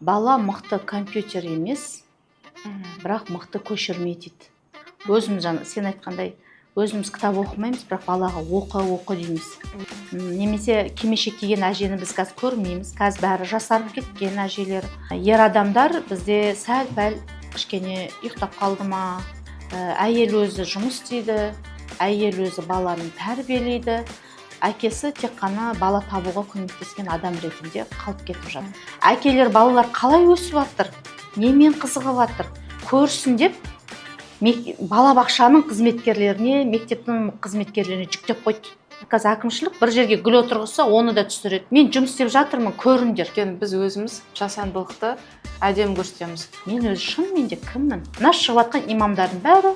бала мықты компьютер емес, бірақ мықты көшірме дейді. Өзіміз сен айтқандай, өзіміз кітап оқымаймыз, бірақ балаға оқы дейміз. Немесе кимешек киген әжені біз қазір көрмейміз. Қазір бәрі жасарып кеткен әжелер. Ер адамдар бізде сәл-пәл кішкене ұйықтап қалды ма? Әйел өзі жұмыс істейді, әйел өзі баланы тәрбиелейді. Әкесі тек қана бала табуға көмектескен адам ретінде қалып кетіп жатыр. Әкелер балалар қалай өсіп жатыр, немен қызығып жатыр, көрсін деп балабақшаның қызметкерлеріне, мектептің қызметкерлеріне жүктеп қойды. Қазір әкімшілік бір жерге гүл отырғызса, оны да түсіреді. Мен жұмыс істеп жатырмын, көріңдер. Біз өзіміз жасандылықты әдемі көрсетеміз. Мен өзі шынымен де кіммін? Мына шығып жатқан имамдардың бәрі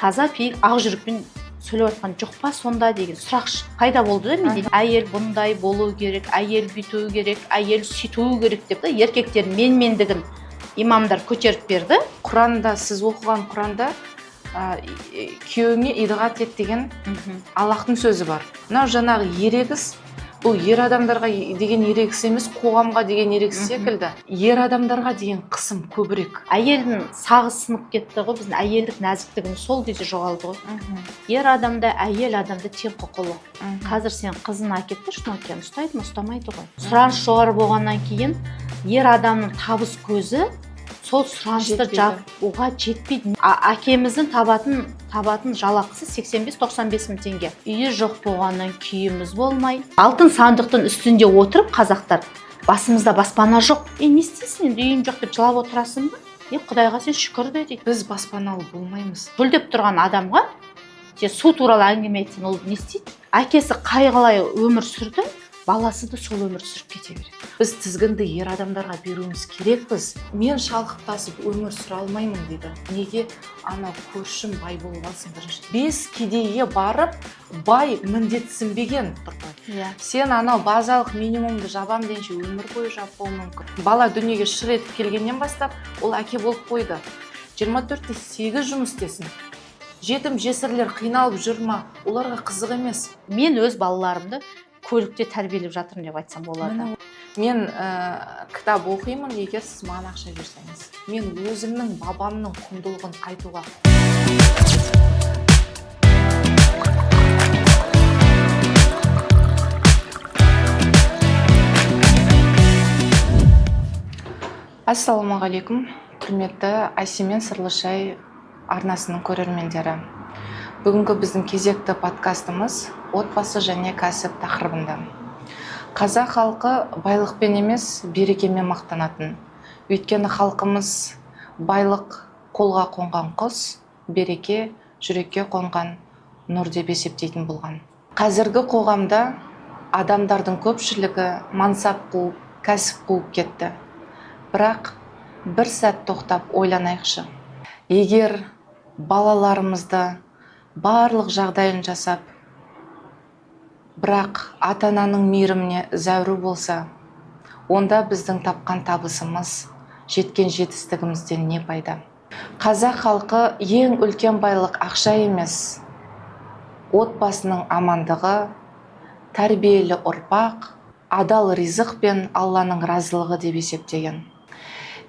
таза пейіл ақ жүрекпен сөйлеп жатқан жоқ па сонда деген сұрақ пайда болды да менде. Әйел бұндай болу керек, әйел бүйту керек, әйел сөйту керек деп еркектер менмендігін имамдар көтеріп берді. Құранда, сіз оқыған Құранда күйеуіңе итағат ет деген Аллахтың сөзі бар. Мынау жаңағы ерегіс, бұл ер адамдарға деген ерегіс емес, қоғамға деген ерегіс секілді. Ер адамдарға деген қысым көбірек. Әйелдің сағы сынып кетті ғой, біздің әйелдік нәзіктігіміз сол кезде жоғалды ғой. Ер адамда, әйел адамда тең құқылы. Қазір сен қызын әкетті, шнокияны ұстайды ма, ұстамайды ғой. Сұраныс жоғары болғаннан кейін ер адамның табыс көзі сол сұранысты жабуға жетпейді. Әкеміздің табатын жалақысы 85-95 мың теңге. Үйі жоқ болғаннан күйіміз болмай. Алтын сандықтың үстінде отырып қазақтар, басымызда баспана жоқ. Не істейсің енді, үйің жоқ деп жылап отырасың ба? Құдайға сен шүкір де дейді. Біз баспаналы болмаймыз. Гүлдеп тұрған адамға су туралы әңгіме айтсаң, ол не істейді? Әкесі қайғылай өмір сүрді, баласы да сол өмір сүріп кете береді. Біз тізгінді ер адамдарға беруіміз керекпіз. Мен шалқықтасып өмір сүре алмаймын дейді. Неге? Ана көршім бай болып алсын бірінші. 5 кедейге барып, бай міндетсінбеген. Сен анау базалық минимумды жабам дейінше өмір бойы жапуы мүмкін. Бала дүниеге шыр етіп келгеннен бастап, ол әке болып қойды. 24-8 жұмыс істесін. Жетім жесірлер қиналып жүр ма? Оларға қызық емес. Мен өз балаларымды көлікте тәрбиелеп жатырмын деп айтсам болады. Мен кітап оқимын, егер сіз маған ақша берсеңіз. Мен өзімнің бабамның құндылығын айтуға. Ассалаумағалейкум, құрметті Айсемен Сырлы шай арнасының көрермендері. Бүгінгі біздің кезекті подкастымыз отбасы және кәсіп тақырыбында. Қазақ халқы байлықпен емес, берекемен мақтанатын. Өйткені халқымыз байлық қолға қонған құс, береке жүрекке қонған нұр деп есептейтін болған. Қазіргі қоғамда адамдардың көпшілігі мансап қуып, кәсіп қуып кетті. Бірақ бір сәт тоқтап ойланайықшы. Егер балаларымызды барлық жағдайын жасап, бірақ ата-ананың мейіріміне зәру болса, онда біздің тапқан табысымыз, жеткен жетістігімізден не пайда? Қазақ халқы ең үлкен байлық ақша емес, отбасының амандығы, тәрбиелі ұрпақ, адал ризық пен Алланың разылығы деп есептеген.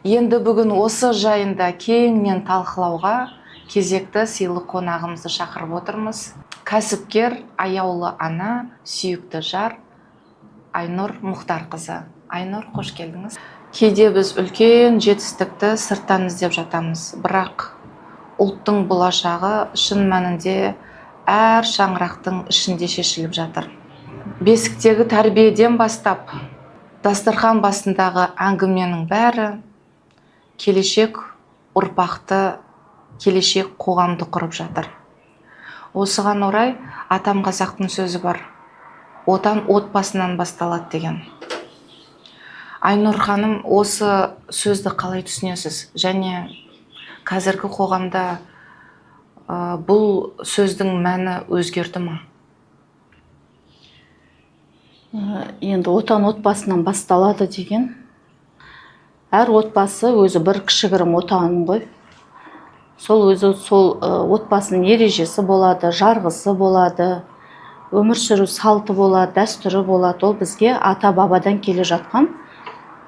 Енді бүгін осы жайында кеңінен талқылауға кезекті сыйлы қонағымызды шақырып отырмыз. Кәсіпкер, аяулы ана, сүйікті жар Айнұр Мұхтарқызы. Айнұр, қош келдіңіз. Кейде біз үлкен жетістікті сырттан іздеп жатамыз, бірақ ұлттың болашағы шын мәнінде әр шаңырақтың ішінде шешіліп жатыр. Бесіктегі тәрбиеден бастап, дастархан басындағы әңгіменің бәрі келешек ұрпақты, келешек қоғамды құрып жатыр. Осыған орай атам қазақтың сөзі бар. Отан отбасынан басталады деген. Айнұр ханым, осы сөзді қалай түсінесіз? Және қазіргі қоғамда бұл сөздің мәні өзгерді ме? Енді отан отбасынан басталады деген. Әр отбасы өзі бір кішігірім отаның ғой. Сол отбасының ережесі болады, жарғысы болады, өмір сүру салты болады, дәстүрі болады. Ол бізге ата-бабадан келе жатқан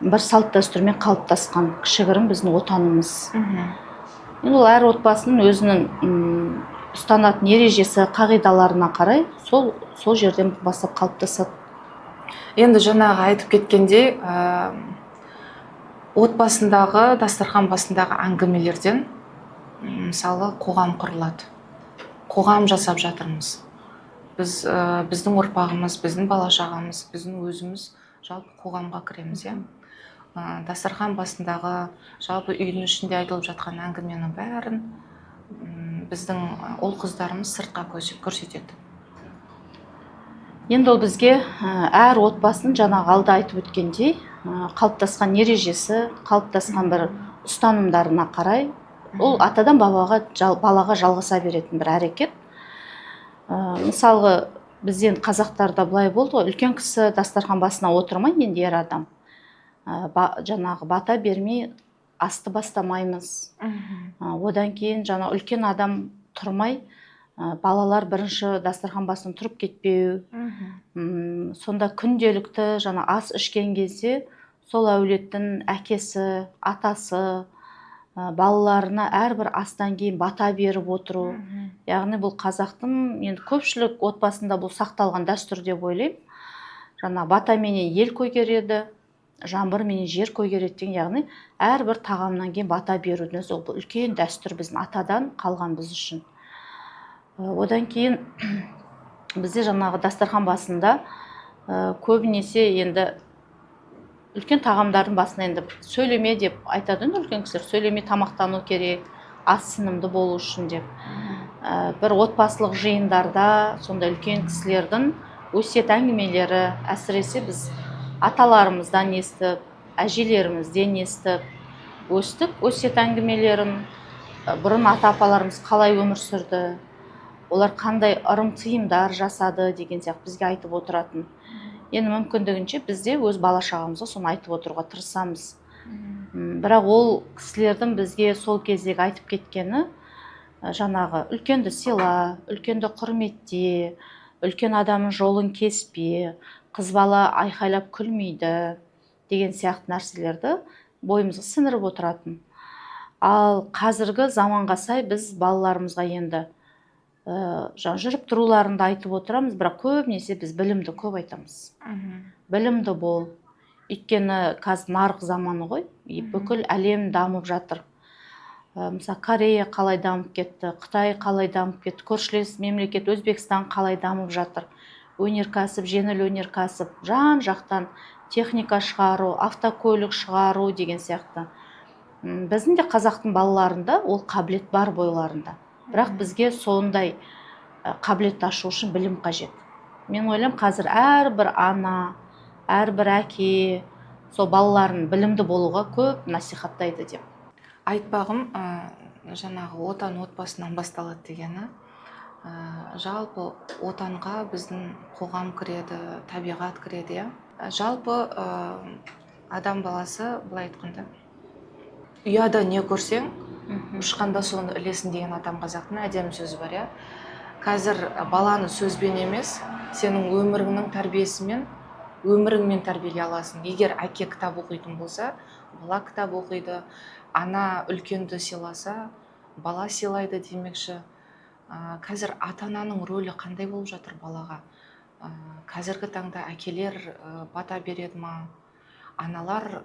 бір салт дәстүрмен қалыптасқан кішігірім біздің отанымыз. Енді ол әр отбасының өзінің ұстанатын ережесі, қағидаларына қарай сол жерден бастап қалыптасады. Енді жаңағы айтып кеткендей, отбасындағы, дастархан басындағы әңгімелерден мысалы қоғам құрылады. Қоғам жасап жатырмыз. Біздің ұрпағымыз, біздің бала-шағамыз, біздің өзіміз жалпы қоғамға кіреміз, иә. Дастархан басындағы жалпы үйдің ішінде айтылып жатқан әңгіменің бәрін біздің ұл қыздарымыз сыртқа көрсетеді. Енді ол бізге әр отбасының жаңағы алда айтып өткендей қалыптасқан ережесі, қалыптасқан бір ұстанымдарына қарай ол атадан балаға жалғаса беретін бір әрекет. Мысалғы бізден қазақтарда былай болды ғой, үлкен кісі дастархан басына отырмай, енді ер адам жаңағы бата бермей асты бастамаймыз. Одан кейін жаңа үлкен адам тұрмай, балалар бірінші дастархан басынан тұрып кетпеу. Сонда күнделікті жаңа ас ішкен кезде сол әулеттің әкесі, атасы балаларына әрбір астан кейін бата беріп отыру. Яғни бұл қазақтың енді көпшілік отбасында бұл сақталған дәстүр деп ойлаймын. Жаңа батаменен ел көгереді, жаңбырменен жер көгереді деген, яғни әрбір тағамнан кейін бата берудің өзі ол үлкен дәстүр біздің атадан қалған біз үшін. Одан кейін бізде жаңағы дастархан басында көбінесе енді үлкен тағамдардың басына енді сөйлеме деп айтады, үлкен кісілер сөйлеме, тамақтану керек, ас сынымды болу үшін деп. Бір отбасылық жиындарда сонда үлкен кісілердің өсиет әңгімелері, әсіресе біз аталарымыздан естіп, әжелерімізден естіп өстік. Өсиет әңгімелерін бұрын ата-апаларымыз қалай өмір сүрді, олар қандай ырым тыйымдар жасады деген сияқты бізге айтып отыратын. Енді мүмкіндігінше бізде өз бала-шағамызға соны айтып отыруға тырысамыз. Бірақ ол кісілердің бізге сол кездегі айтып кеткені жаңағы үлкенді сыйла, үлкенді құрметте, үлкен адамның жолын кеспе, қыз бала айқайлап күлмейді деген сияқты нәрселерді бойымызға сіңіріп отыратын. Ал қазіргі заманға сай біз балаларымызға енді жүріп тұруларында айтып отырамыз, бірақ көбінесе біз білімді көп айтамыз. Білімді бол. Өйткені қазір нарық заманы ғой, бүкіл әлем дамып жатыр. Мысалы Корея қалай дамып кетті, Қытай қалай дамып кетті, көршілес мемлекет Өзбекстан қалай дамып жатыр. Өнеркәсіп, жеңіл өнеркәсіп, жан-жақтан техника шығару, автокөлік шығару деген сияқты. Біздің де қазақтың балаларында ол қабілет бар бойларында. Бірақ бізге сондай қабілет ашу үшін білім қажет. Мен ойлаймын, қазір әрбір ана, әрбір әке сол балаларын білімді болуға көп насихаттайды деп. Айтпағым, жаңағы отан отбасынан басталады дегені, жалпы отанға біздің қоғам кіреді, табиғат кіреді. Жалпы адам баласы, былай айтқанда, ұяда не көрсең, ұшқанда соны ілесің деген атам қазақтың әдемі сөзі бар, иә. Қазір баланы сөзбен емес, сенің өміріңнің тәрбиесімен, өміріңмен тәрбиелей аласың. Егер әке кітап оқитын болса, бала кітап оқиды, ана үлкенді сыйласа, бала сыйлайды демекші. Қазір ата-ананың рөлі қандай болып жатыр балаға? Қазіргі таңда әкелер бата береді ма? Аналар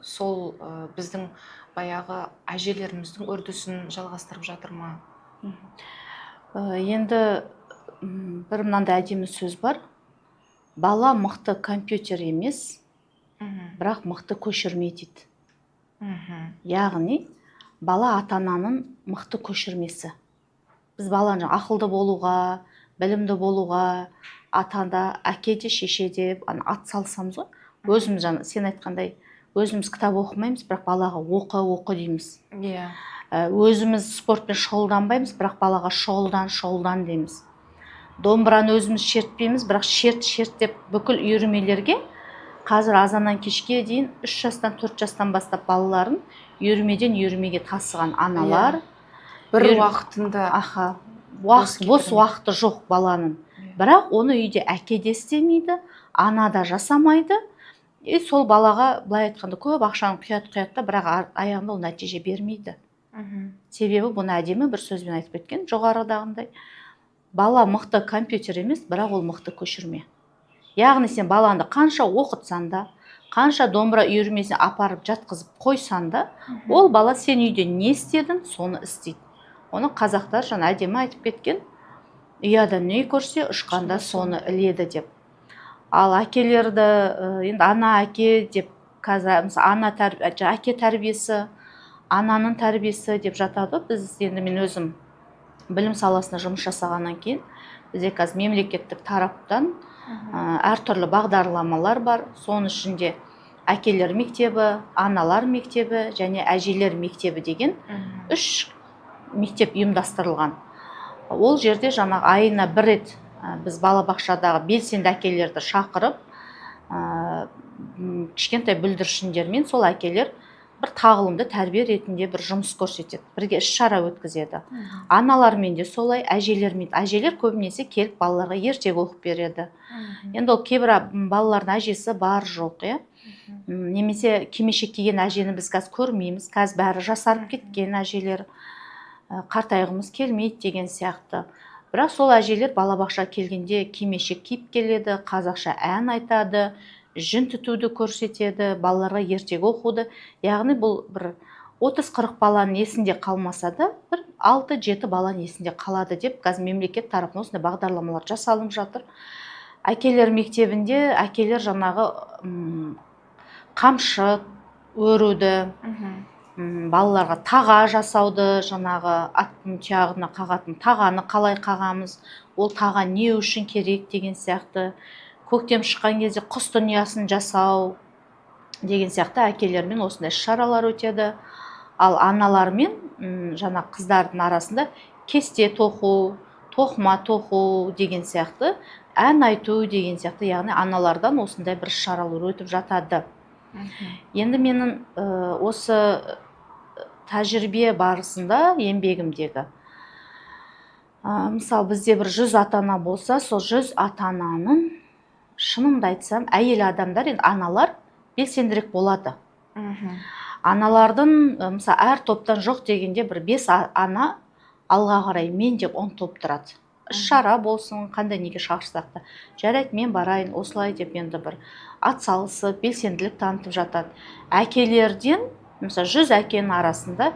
сол біздің баяғы әжелеріміздің үрдісін жалғастырып жатыр ма? Енді бір мынандай әдемі сөз бар. Бала мықты компьютер емес, бірақ мықты көшірме дейді. Яғни бала ата-ананың мықты көшірмесі. Біз баланы ақылды болуға, білімді болуға, атанда, әкеде, шешеде ат салсамыз ғой. Өзіміз сен айтқандай, өзіміз кітап оқымаймыз, бірақ балаға оқы дейміз. Өзіміз спортпен шұғылданбаймыз, бірақ балаға шұғылдан дейміз. Домбыраны өзіміз шертпейміз, бірақ шерт деп бүкіл үйірмелерге қазір азаннан кешке дейін 3 жастан 4 жастан бастап балаларын үйірмеден үйірмеге тасыған аналар. Бір уақытында бос уақыты жоқ баланың. Бірақ оны үйде әке де істемейді, ана да жасамайды. сол балаға былай айтқанда көп ақшаны құяды да, бірақ аяғында ол нәтиже бермейді. Себебі бұны әдемі бір сөзбен айтып кеткен, жоғарыдағындай. Бала мықты компьютер емес, бірақ ол мықты көшірме. Яғни сен баланды қанша оқытсан да, қанша домбыра үйірмесіне апарып жатқызып қойсан да, ол бала сен үйде не істедің, соны істейді. Оны қазақтар жаңа әдемі айтып кеткен, ұяда не көрсе, ұшқанда соны іледі деп. Ал әкелерді енді ана әке деп, қазір мысалы әке тәрбиесі, ананың тәрбиесі деп жатады. Біз енді мен өзім білім саласында жұмыс жасағаннан кейін, бізде қазір мемлекеттік тараптан әртүрлі бағдарламалар бар. Соның ішінде әкелер мектебі, аналар мектебі және әжелер мектебі деген 3 мектеп ұйымдастырылған. Ол жерде жаңағы айына 1 рет біз балабақшадағы белсенді әкелерді шақырып, кішкентай бүлдіршіндермен сол әкелер бір тағылымды тәрбие ретінде бір жұмыс көрсетеді, бірге іс-шара өткізеді. Аналармен де солай, әжелер көбінесе келіп балаларға ертегі оқып береді. Енді ол кейбір балалардың әжесі бар жоқ, немесе кимешек киген әжені біз қазір көрмейміз, қазір бәрі жасарып кеткен әжелер, қартайғымыз келмейді деген сияқты. Бірақ сол әжелер балабақша келгенде кимешек киіп келеді, қазақша ән айтады, жүн түтуді көрсетеді, балаларға ертегі оқуды. Яғни бұл бір 30-40 баланың есінде қалмаса да, бір 6-7 баланың есінде қалады деп, қазір мемлекет тарапынан осындай бағдарламалар жасалынып жатыр. Әкелер мектебінде әкелер жаңағы қамшы өруді, балаларға таға жасауды, жаңағы аттың тұяғына қағатын тағаны қалай қағамыз, ол таға не үшін керек деген сияқты, көктем шыққан кезде құс дүниясын жасау деген сияқты әкелермен осындай шаралар өтеді. Ал аналармен жаңа қыздардың арасында кесте тоқу, тоқма тоқу деген сияқты, ән айту деген сияқты, яғни аналардан осындай бір шаралар өтіп жатады. Енді менің осы тәжірибе барысында еңбегімдегі, мысалы бізде бір 100 ата-ана болса, сол 100 ата-ананың шынымды айтсам, әйел адамдар, енді аналар белсендірек болады. Аналардың, мысалы, әр топтан жоқ дегенде бір 5 ана алға қарай мен деп ұмтылып тұрады. Іс-шара болсын, қандай неге шақырсақ та, жарайды мен барайын, осылай деп енді бір ат салысып, белсенділік танытып жатады. Әкелерден, мысалы, 100 әкенің арасында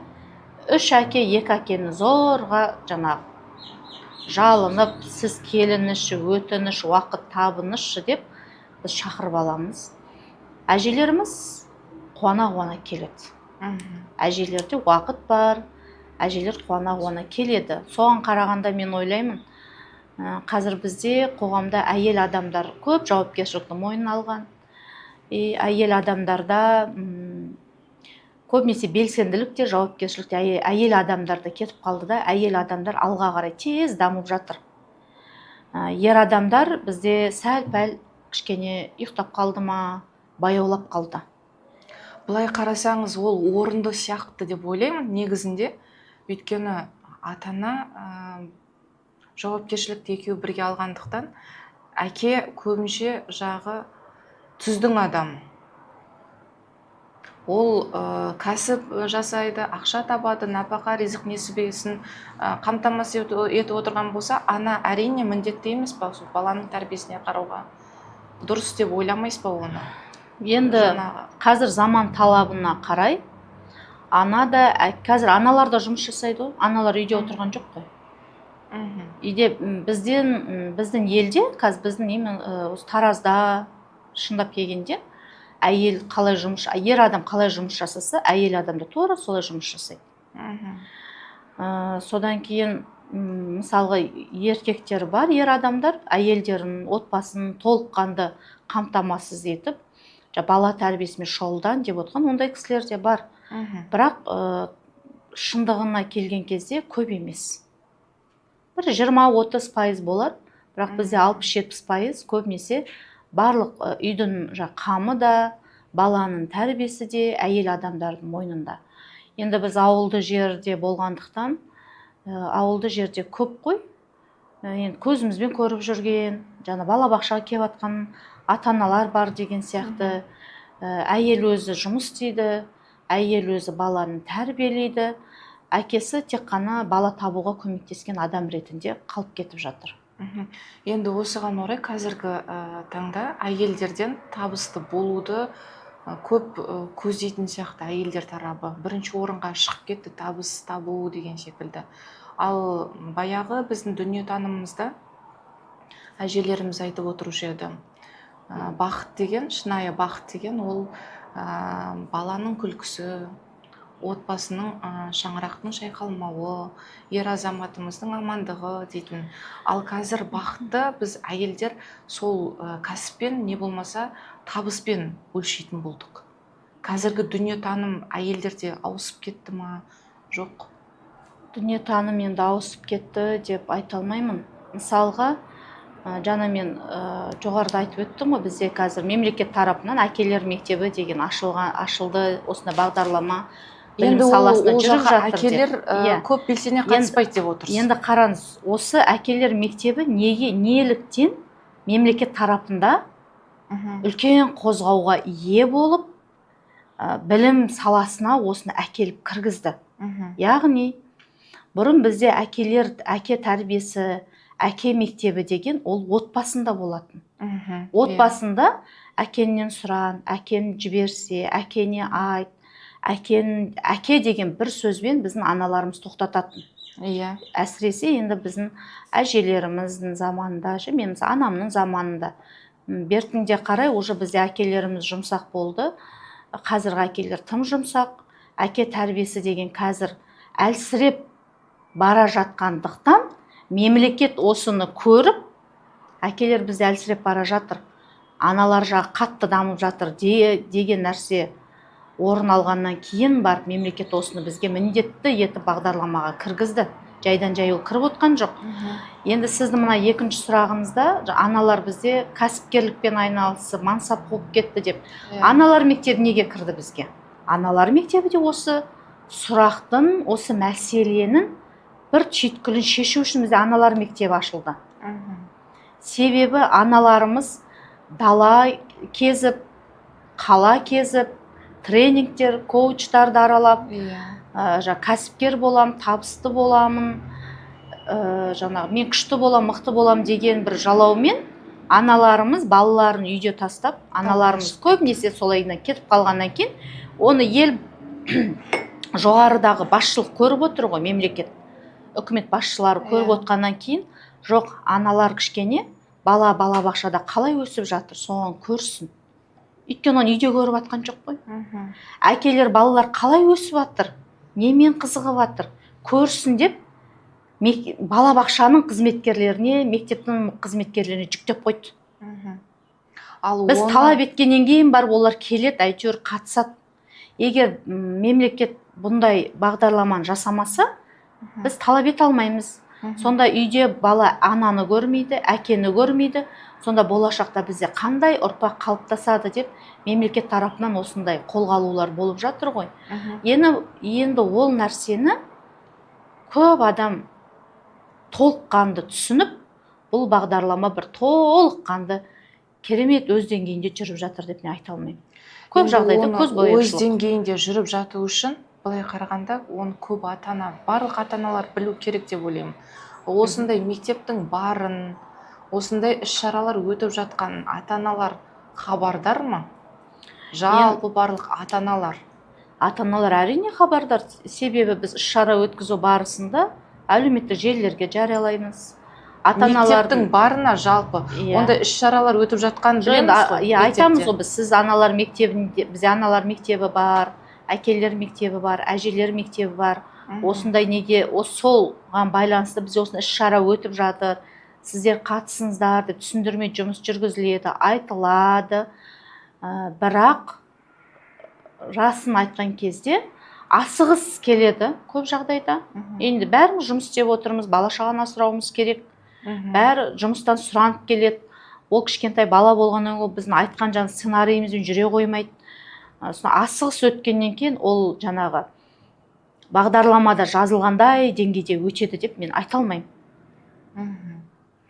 3 әке, 2 әкені зорға жаңағы жалынып, сіз келіңізші, өтініш, уақыт табыңызшы деп біз шақырып аламыз. Әжелеріміз қуана-қуана келеді. Әжелерде уақыт бар, әжелер қуана-қуана келеді. Соған қарағанда мен ойлаймын, қазір бізде қоғамда әйел адамдар көп жауапкершілікті мойнына алған. Әйел адамдарда көбінесе белсенділік те, жауапкершілік те әйел адамдарда кетіп қалды да, әйел адамдар алға қарай тез дамып жатыр. Ер адамдар бізде сәл-пәл кішкене ұйықтап қалды ма, баяулап қалды. Бұлай қарасаңыз, ол орынды сияқты деп ойлаймын негізінде. Өйткені ата-ана жауапкершілікті екеуі бірге алғандықтан, әке көбінше жағы түздің адам. Ол кәсіп жасайды, ақша табады, напақа, ризық несібесін қамтамасыз етіп отырған болса, ана әрине міндетті емес па сол баланың тәрбиесіне қарауға? Дұрыс деп ойламайсыз ба оны? Енді қазір заман талабына қарай, қазір аналар да жұмыс жасайды ғой, аналар үйде отырған жоқ қой. Үйде біздің елде, қазір біздің Таразда шындап келгенде, ер адам қалай жұмыс жасаса, әйел адамда тура солай жұмыс жасайды. Содан кейін, мысалға, еркектер бар, ер адамдар, әйелдерін, отбасын толыққанды қамтамасыз етіп, бала тәрбиесімен шұғылдан деп отқан ондай кісілер де бар. Бірақ шындығына келген кезде көп емес. Бір 20-30% болар, бірақ бізде 60-70% көбінесе барлық үйдің қамы да, баланың тәрбиесі де әйел адамдардың мойнында. Енді біз ауылды жерде болғандықтан, ауылды жерде көп қой, енді көзімізбен көріп жүрген, балабақшаға келіп жатқан ата-аналар бар деген сияқты. әйел өзі жұмыс істейді, әйел өзі баланы тәрбиелейді, әкесі тек қана бала табуға көмектескен адам ретінде қалып кетіп жатыр. Енді осыған орай қазіргі таңда әйелдерден табысты болуды көп көздейтін сияқты әйелдер тарабы. Бірінші орынға шығып кетті табыс табу деген секілді. Ал баяғы біздің дүниетанымымызда әжелеріміз айтып отырушы еді. Бақыт деген, шынайы бақыт деген ол баланың күлкісі, отбасының шаңырақтың шайқалмауы, ер азаматымыздың амандығы дейтін. Ал қазір бақытты біз әйелдер сол кәсіппен не болмаса табыспен өлшейтін болдық. Қазіргі дүниетаным әйелдерде ауысып кетті ма, жоқ? Дүниетаным енді ауысып кетті деп айта алмаймын. Мысалға, жаңа мен жоғарыда айтып өттім ғой, бізде қазір мемлекет тарапынан әкелер мектебі деген ашылды, осында бағдарлама білім саласында жүріп жатыр. Әкелер көп белсене қатыспайды деп отырсыз. Енді қараңыз, осы әкелер мектебі неліктен мемлекет тарапында үлкен қозғауға ие болып, білім саласына осыны әкеліп кіргізді. Яғни, бұрын бізде әке тәрбиесі, әке мектебі деген ол отбасында болатын. Отбасында әкеннен сұран, әкен жіберсе, әкене айт, әке деген бір сөзбен біздің аналарымыз тоқтататын. Әсіресе енді біздің әжелеріміздің заманында, мен анамның заманында. Бертінде қарай уже бізде әкелеріміз жұмсақ болды. Қазіргі әкелер тым жұмсақ. Әке тәрбиесі деген қазір әлсіреп бара жатқандықтан мемлекет осыны көріп, әкелер бізде әлсіреп бара жатыр, аналар жағы қатты дамып жатыр деген нәрсе орын алғаннан кейін бар, мемлекет осыны бізге міндетті етіп бағдарламаға кіргізді. Жайдан жай ол кіріп отқан жоқ. Енді сіздің мына екінші сұрағыңызда аналар бізде кәсіпкерлікпен айналысып, мансап қуып кетті деп. Аналар мектебі неге кірді бізге? Аналар мектебі де осы сұрақтың, осы мәселенің бір түйткілін шешу үшін бізде аналар мектебі ашылды. Себебі аналарымыз дала кезіп, қала кезіп, тренингтер, коучтарды аралап, кәсіпкер болам, табысты боламын, мен күшті болам, мықты болам деген бір жалаумен аналарымыз балаларын үйде тастап, аналарымыз көбінесе солайынан кетіп қалғаннан кейін, оны ел жоғарыдағы басшылық көріп отыр ғой, мемлекет, үкімет басшылары көріп отқаннан кейін, жоқ, аналар кішкене балабақшада қалай өсіп жатыр, соған көрсін. Өйткені оны үйде көріп атқан жоқ қой. Әкелер балалар қалай өсіп жатыр, немен қызығып жатыр, көрсін деп балабақшаның қызметкерлеріне, мектептің қызметкерлеріне жүктеп қойды. Біз талап еткеннен кейін бар, олар келеді, әйтеуір қатысады. Егер мемлекет бұндай бағдарламаны жасамаса, біз талап ете алмаймыз. Сонда үйде бала ананы көрмейді, әкені көрмейді. Сонда болашақта бізде қандай ұрпақ қалыптасады деп мемлекет тарапынан осындай қолға алулар болып жатыр ғой. Енді ол нәрсені көп адам толыққанды түсініп, бұл бағдарлама бір толыққанды керемет өз деңгейінде жүріп жатыр деп мен айта алмаймын. Көп жағдайда көзбояушылық. Өз деңгейінде жүріп жату үшін былай қарағанда оны көп барлық ата-аналар білу керек деп ойлаймын. Осындай мектептің барын, осындай іс-шаралар өтіп жатқан ата-аналар хабардар ма? Жалпы барлық ата-аналар. Ата-аналар әрине хабардар. Себебі біз іс-шара өткізу барысында әлеуметтік желілерге жариялаймыз. Мектептің барына жалпы онда іс-шаралар өтіп жатқан білеміз ғой. Айтамыз ғой, сіз аналар мектебінде, бізде аналар мектебі бар, әкелер мектебі бар, әжелер мектебі бар. Осындай неге, солған байланысты бізде осындай іс-шара өтіп жатыр. Сіздер қатысыңыздар деп түсіндірме жұмыс жүргізіледі, айтылады. Бірақ расын айтқан кезде асығыс келеді көп жағдайда. Енді бәріміз жұмыс істеп отырмыз, бала шағаны асырауымыз керек. Бәрі жұмыстан сұранып келеді. Ол кішкентай бала болғаннан кейін біздің айтқан жаңа сценарийімізбен жүре қоймайды. Асығыс өткеннен кейін ол жаңағы бағдарламада жазылғандай деңгейде өтеді деп мен айта алмаймын.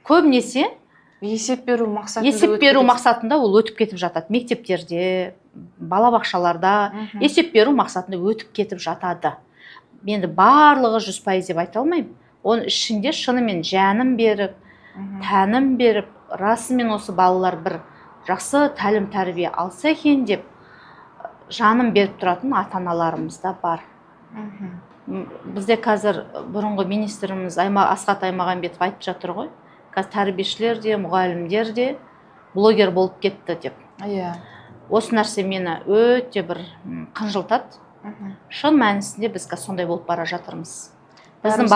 Көбінесе есеп беру мақсатында есеп беру мақсатында ол өтіп кетіп жатады. Мектептерде, балабақшаларда есеп беру мақсатында өтіп кетіп жатады. Енді барлығы 100% деп айта алмаймын. Оның ішінде шынымен жаным беріп, тәнім беріп, расымен осы балалар бір жақсы тәлім тәрбие алса екен деп жаным беріп тұратын ата-аналарымыз да бар. Бізде қазір бұрынғы министріміз Асхат Аймағамбетов айтып жатыр ғой. Қазір тәрбиешілер де, мұғалімдер де блогер болып кетті деп. Осы нәрсе мені өте бір қынжылтады. Шын мәнісінде біз қазір сондай болып бара жатырмыз. Біздің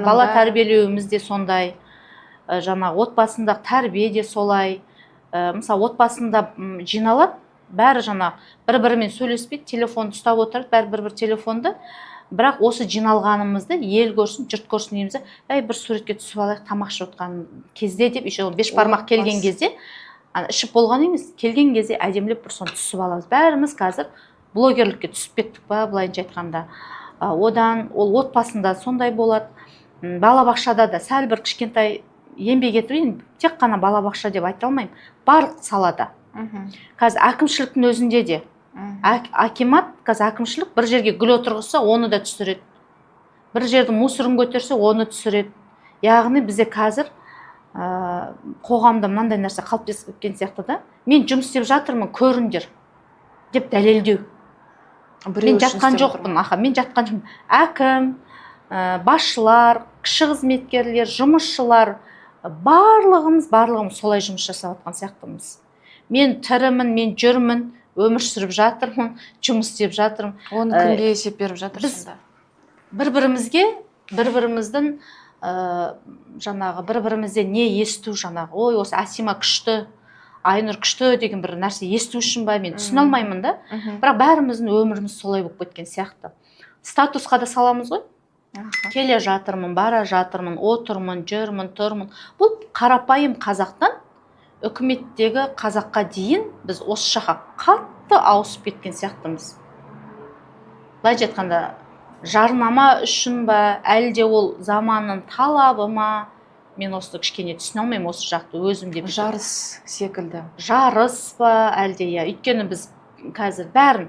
бала тәрбиелеуіміз де сондай. Жаңағы отбасындағы тәрбие де солай. Мысалы отбасында жиналады, бәрі жаңа бір-бірімен сөйлеспейді, телефонды ұстап отырады, бәрі бір-бір телефонды. Бірақ осы жиналғанымызды ел көрсін, жұрт көрсін дейміз, бір суретке түсіп алайық, тамақ ішіп отқан кезде деп, еще беш бармақ келген кезде, ішіп болған емес, келген кезде әдемілеп бір соны түсіп аламыз. Бәріміз қазір блогерлікке түсіп кеттік па, былайынша айтқанда. Одан ол отбасында сондай болады. Балабақшада да сәл бір кішкентай еңбек етіп, тек қана балабақша деп айта алмаймын. Барлық салада. Қазір әкімшіліктің өзінде де акимат, қазір әкімшілік бір жерге гүл отырғызса, оны да түсіреді. Бір жердің мусорын көтерсе, оны түсіреді. Яғни бізде қазір қоғамда мынандай нәрсе қалыптасып кеткен сияқты да. Мен жұмыс істеп жатырмын, көріңдер деп дәлелдеу. Мен жатқан жоқпын, мен жатқан жоқпын. Әкім, басшылар, кіші қызметкерлер, жұмысшылар, барлығымыз солай жұмыс жасап жатқан сияқтымыз. Мен тірімін, мен жүрмін, өмір сүріп жатырмын, жұмыс істеп жатырмын. Оны кімге есеп беріп жатырсың? Бір-біріміздің жаңағы бір-бірімізде не есту жаңағы, ой, осы Асима күшті, Айнұр күшті деген бір нәрсе есту үшін ба, мен түсіне алмаймын да. Бірақ бәріміздің өміріміз солай болып кеткен сияқты. Статусқа да саламыз ғой. Келе жатырмын, бара жатырмын, отырмын, жүрмін, тұрмын. Бұл қарапайым қазақтан үкіметтегі қазаққа дейін біз осы жаққа қатты ауысып кеткен сияқтымыз. Былайша айтқанда, жарнама үшін ба, әлде ол заманның талабы ма, мен осы кішкене түсіне алмаймын осы жақты өзім деп. Жарыс секілді. Жарыс па, әлде өйткені біз қазір бәрін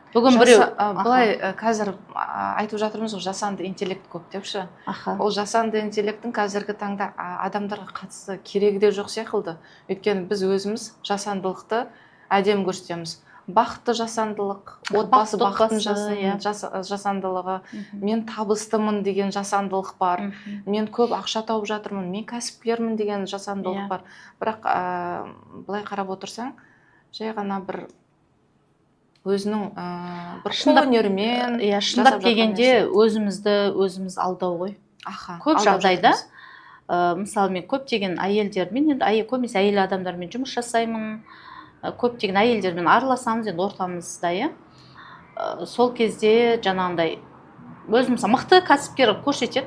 бүгін біреу былай қазір айтып жатырмыз ғой, жасанды интеллект көп депші. Ол жасанды интеллекттің қазіргі таңда адамдарға қатысты керегі де жоқ сияқты. Өйткені біз өзіміз жасандылықты әдемі көрсетеміз. Бақытты жасандылық, отбасы бақытын жасандылығы, мен табыстымын деген жасандылық бар, мен көп ақша тауып жатырмын, мен кәсіпкермін деген жасандылық бар. Бірақ былай қарап отырсаң, жай ғана бір өзінің бір қолөнермен шындап дегенде өзіміз алдау ғой. Көп жағдайда, мысалы мен көптеген әйелдермен, енді көбінесе әйел адамдармен жұмыс жасаймын, көптеген әйелдермен араласамыз, енді ортамызда, сол кезде жаңағындай өзіміз мықты кәсіпкер көрсетеді,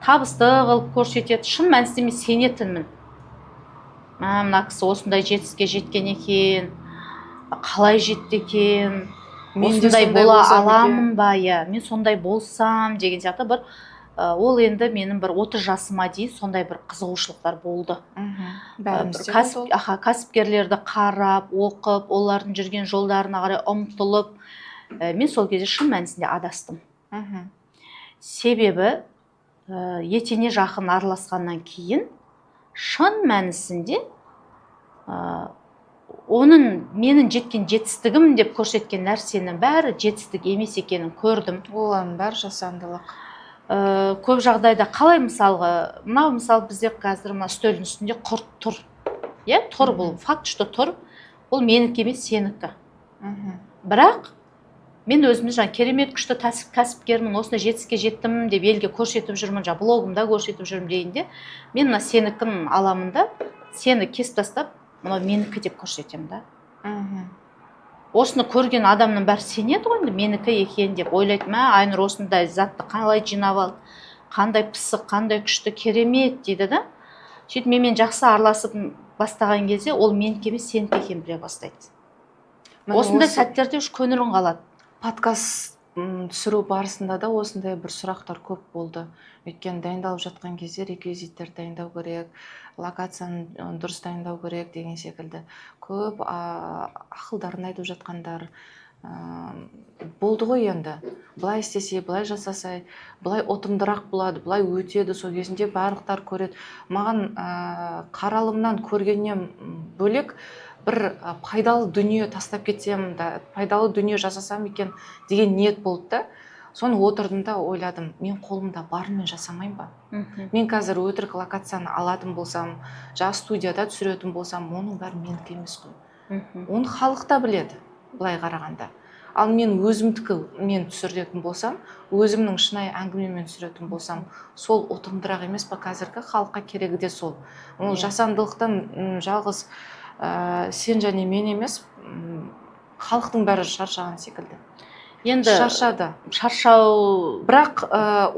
табысты қылып көрсетеді, шын мәнісінде мен сенетінмін. Мына кісі осындай жетістікке жеткен екен, қалай жетті екен, осындай бола аламын ба, мен сондай болсам деген сияқты бір ол енді менің бір 30 жасыма дейін сондай бір қызығушылықтар болды. Кәсіпкерлерді қарап, оқып, олардың жүрген жолдарына қарай ұмтылып, мен сол кезде шын мәнісінде адастым. Себебі етене жақын араласқаннан кейін шын мәнісінде оның менің жеткен жетістігім деп көрсеткен нәрсенің бәрі жетістік емес екенін көрдім. Олардың бәрі жасандылық. Көп жағдайда қалай мысалға, мынау мысалы бізде қазір үстелдің үстінде құрт тұр. Тұр, бұл факт, что тұр. Бұл менікі емес, сенікі. Бірақ мен өзімді керемет күшті кәсіпкермін, осындай жетістікке жеттім деп елге көрсетіп жүрмін, блогымда көрсетіп жүрмін дегенде, мен мына сенікін аламын да, сені кесіп тастап, мынау менікі деп көрсетемін да. Осыны көрген адамның бәрі сенеді ғой, менікі екен деп ойлайды, Айнұр осындай затты қалай жинап алды, қандай пысық, қандай күшті, керемет дейді да. Сөйтіп менімен жақсы араласып бастаған кезде ол менікі емес, сенікі екенін біле бастайды. Осындай сәттерде көңілің қалады. Подкаст түсіру барысында да осындай бір сұрақтар көп болды. Өйткені дайындалып жатқан кезде реквизиттер дайындау керек, локацияны дұрыс дайындау керек деген секілді көп ақылдарын айтып жатқандар болды ғой. Енді былай істесе, былай жасасай, былай ұтымдырақ болады, былай өтеді. Сол кезінде барлықтар көреді. Маған қаралымнан көргеннен бөлек бір пайдалы дүние тастап кетсем да, пайдалы дүние жасасам екен деген ниет болды да. Соны отырдым да ойладым, мен қолымда барымен жасамайым ба? Мен қазір өтірік локацияны алатын болсам, жаңа студияда түсіретін болсам, оның бәрі менікі емес қой. Оны халық та біледі, былай қарағанда. Ал мен өзімдікі мен түсіретін болсам, өзімнің шынайы әңгімемен түсіретін болсам, сол ұтымдырақ емес па? Қазіргі халыққа керегі де сол. Ол жасандылықтан жалғыз сен және мен емес, халықтың бәрі шаршаған секілді. Енді шаршады. Шаршау. Бірақ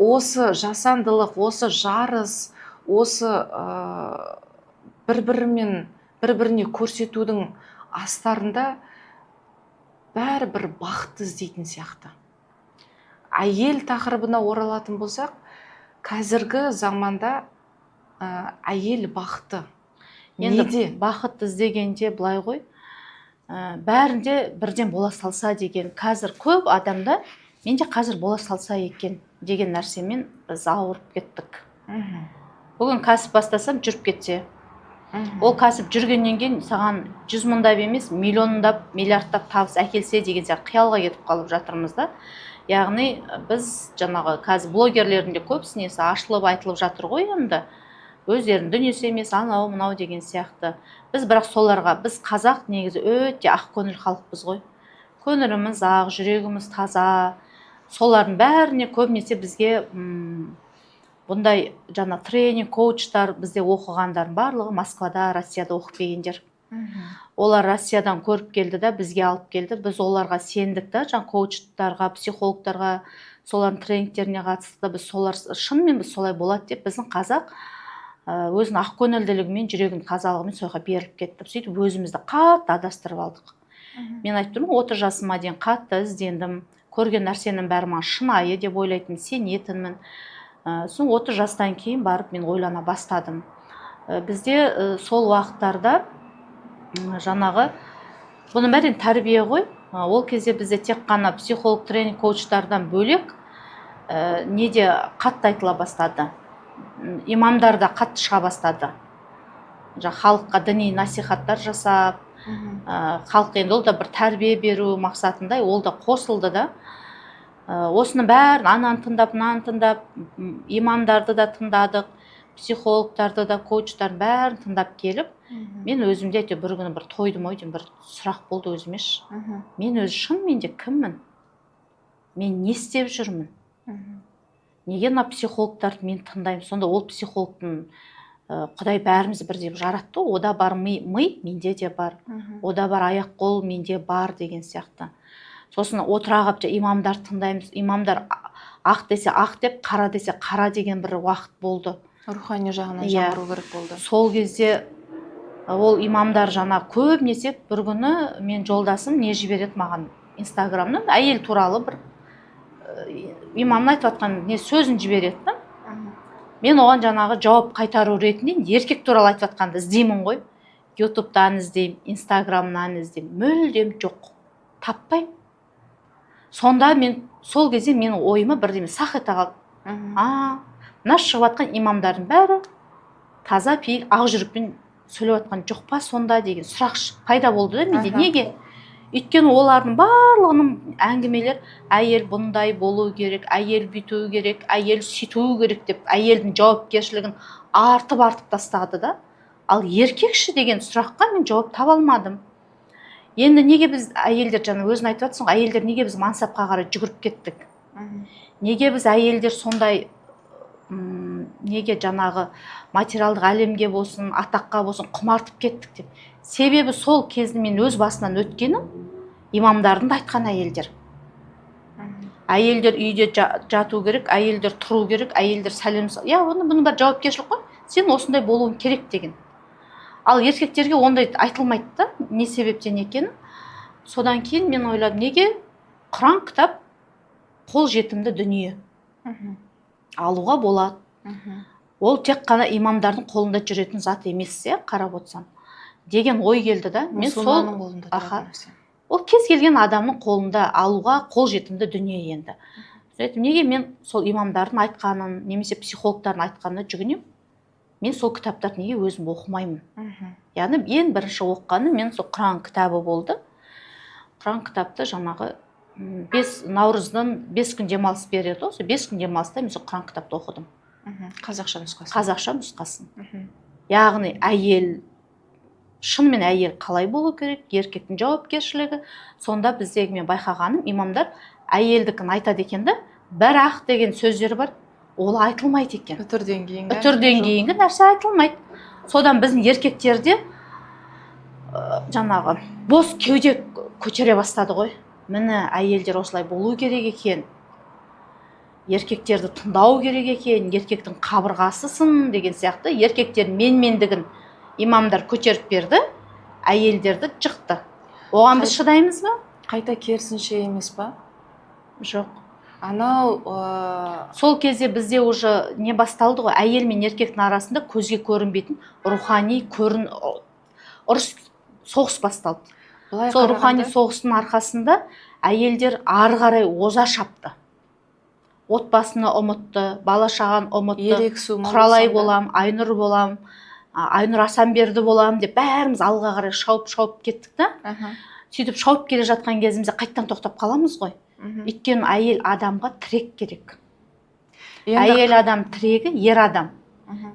осы жасандылық, осы жарыс, осы бір-біріне көрсетудің астарында бәрі бір бақыт іздейтін сияқты. Әйел тақырыбына оралатын болсақ, қазіргі заманда әйел бақыты. Енді бақыт іздегенде былай ғой, бәрінде бірден бола салса деген, қазір көп адамда менде қазір бола салса екен деген нәрсемен біз ауырып кеттік. Бүгін кәсіп бастасам жүріп кетсе, ол кәсіп жүргеннен кейін саған 100 мыңдап емес, миллиондап, миллиардтап табыс әкелсе деген сияқты қиялға кетіп қалып жатырмыз да. Яғни біз жаңағы қазір блогерлердің де көбісі несі ашылып айтылып жатыр ғой, енді өздерінің дүниесі емес, анау мынау деген сияқты. Біз бірақ соларға, біз қазақ негізі өте ақ көңіл халықпыз ғой. Көңіліміз ақ, жүрегіміз таза. Солардың бәріне көбінесе бізге бұндай жаңа тренинг, коучтар бізде оқығандар барлығы Москвада, Россияда оқып келгендер. Олар Россиядан көріп келді да бізге алып келді. Біз оларға сендік та, жаңа коучтарға, психологтарға, солардың тренингтеріне қатысты. Біз солар шынымен біз солай болады деп біздің қазақ өзінің ақ көңілділігімен, жүрегінің тазалығымен соға беріліп кетті. Сөйтіп өзімізді қатты адастырып алдық. Мен айтып тұрмын, 30 жасыма дейін қатты іздендім. Көрген нәрсенің бәрі маған шынайы деп ойлайтын, сенетінмін. Соң 30 жастан кейін барып мен ойлана бастадым. Бізде сол уақыттарда жаңағы бұның бәрін тәрбие ғой. Ол кезде бізде тек қана психолог, тренинг, коучтардан бөлек неде қатты айтыла бастады. Имамдар да қатты шыға бастады. Халыққа діни насихаттар жасап, халық енді ол да бір тәрбие беру мақсатында ол да қосылды да. Осының бәрін ананы тыңдап, мынаны тыңдап, имамдарды да тыңдадық, психологтарды да, коучтардың бәрін тыңдап келіп, мен өзімде бір күні бір тойдым ой деймін, бір сұрақ болды өзіме. Мен өзі шынымен де кіммін? Мен не істеп жүрмін? Неге мына психологтарды мен тыңдаймын? Сонда ол психологтың Құдай бәріміз бірдей жаратты, ода бар ми, менде де бар. Ода бар аяқ қол, менде бар деген сияқты. Сосын отыра қалып имамдар тыңдаймыз. Имамдар ақ десе ақ деп, қара десе қара деген бір уақыт болды. Рухани жағынан жаңғыру керек болды. Сол кезде ол имамдар жаңа көбінесе бір күні мен жолдасым не жібереді маған Инстаграмнан, әйел туралы бір имамның айтып жатқан не сөзін жібереді. Мен оған жаңағы жауап қайтару ретінде еркек туралы айтып жатқанды іздеймін ғой. Ютубтан іздеймін, Инстаграмнан іздеймін. Мүлдем жоқ. Таппаймын. Сонда мен сол кезде менің ойыма бірдеме сақ ете қалды. Мына шығып жатқан имамдардың бәрі таза пейіл ақ жүрекпен сөйлеп жатқан жоқ па сонда деген сұрақ пайда болды да менде. Неге? Өйткені олардың барлығының әңгімелер әйел бұндай болу керек, әйел бүйту керек, әйел сөйту керек деп әйелдің жауапкершілігін артып тастады да. Ал еркекші деген сұраққа мен жауап таба алмадым. Енді неге біз әйелдер, жаңа өзің айтып жатсың, әйелдер неге біз мансапқа қарай жүгіріп кеттік? Неге біз әйелдер сондай неге жаңағы материалдық әлемге болсын, атаққа болсын құмартып кеттік деп? Себебі сол кезді мен өз басынан өткенім имамдардың да айтқан әйелдер. Әйелдер үйде жату керек, әйелдер тұру керек, әйелдер сәлем. Бұның бәрі жауапкершілік қой. Сен осындай болуың керек деген. Ал еркектерге ондай айтылмайды да, не себептен екенін. Содан кейін мен ойладым, неге Құран кітап қол жетімді дүние, Мгм. алуға болады. Мгм. Ол тек қана имамдардың қолында жүретін зат емес, қарап отырсам деген ой келді да. Мен сол мұсылманның қолында аха, тұратын нәрсе. ол кез келген адамның қолында алуға қол жетімді дүние енді. Сөйтіп неге мен сол имамдардың айтқанын немесе психологтардың айтқанына жүгінемін? Мен сол кітаптарды неге өзім оқымаймын? Мгм. Яғни ең бірінші оққаны мен сол Құран кітабы болды. Құран кітапты жаңағы 5 наурыздан 5 күн демалыс береді ғой. Сол 5 күн демалыста мен сол Құран кітапты оқыдым. Мгм. Қазақша нұсқасы. Қазақша нұсқасын. Мгм. Яғни шынымен әйел қалай болу керек, еркектің жауапкершілігі. Сонда біздегі мен байқағаным, имамдар әйелдікін айтады екен да, бірақ деген сөздер бар, ол айтылмайды екен. Үтірден кейінгі. Үтірден кейінгі нәрсе айтылмайды. Содан біздің еркектерде жаңағы бос кеуде көтере бастады ғой. Міне әйелдер осылай болу керек екен. Еркектерді тыңдау керек екен, еркектің қабырғасы сын деген сияқты еркектер менмендігін имамдар көтеріп берді, әйелдерді жықты. Оған біз шыдаймыз ба? Қайта керісінше емес па? Жоқ. Анау сол кезде бізде уже не басталды ғой, әйел мен еркектің арасында көзге көрінбейтін рухани ұрыс, соғыс басталды. Сол рухани соғыстың арқасында әйелдер ары қарай оза шапты. Отбасыны ұмытты, бала шағаны ұмытты, Құралай болам, Айнұр болам, Айнұр Асанберді болам деп бәріміз алға қарай шауып кеттік та. Сөйтіп шауып келе жатқан кезімізде қайттан тоқтап қаламыз ғой. Өйткені әйел адамға тірек керек. Әйел адам тірегі ер адам.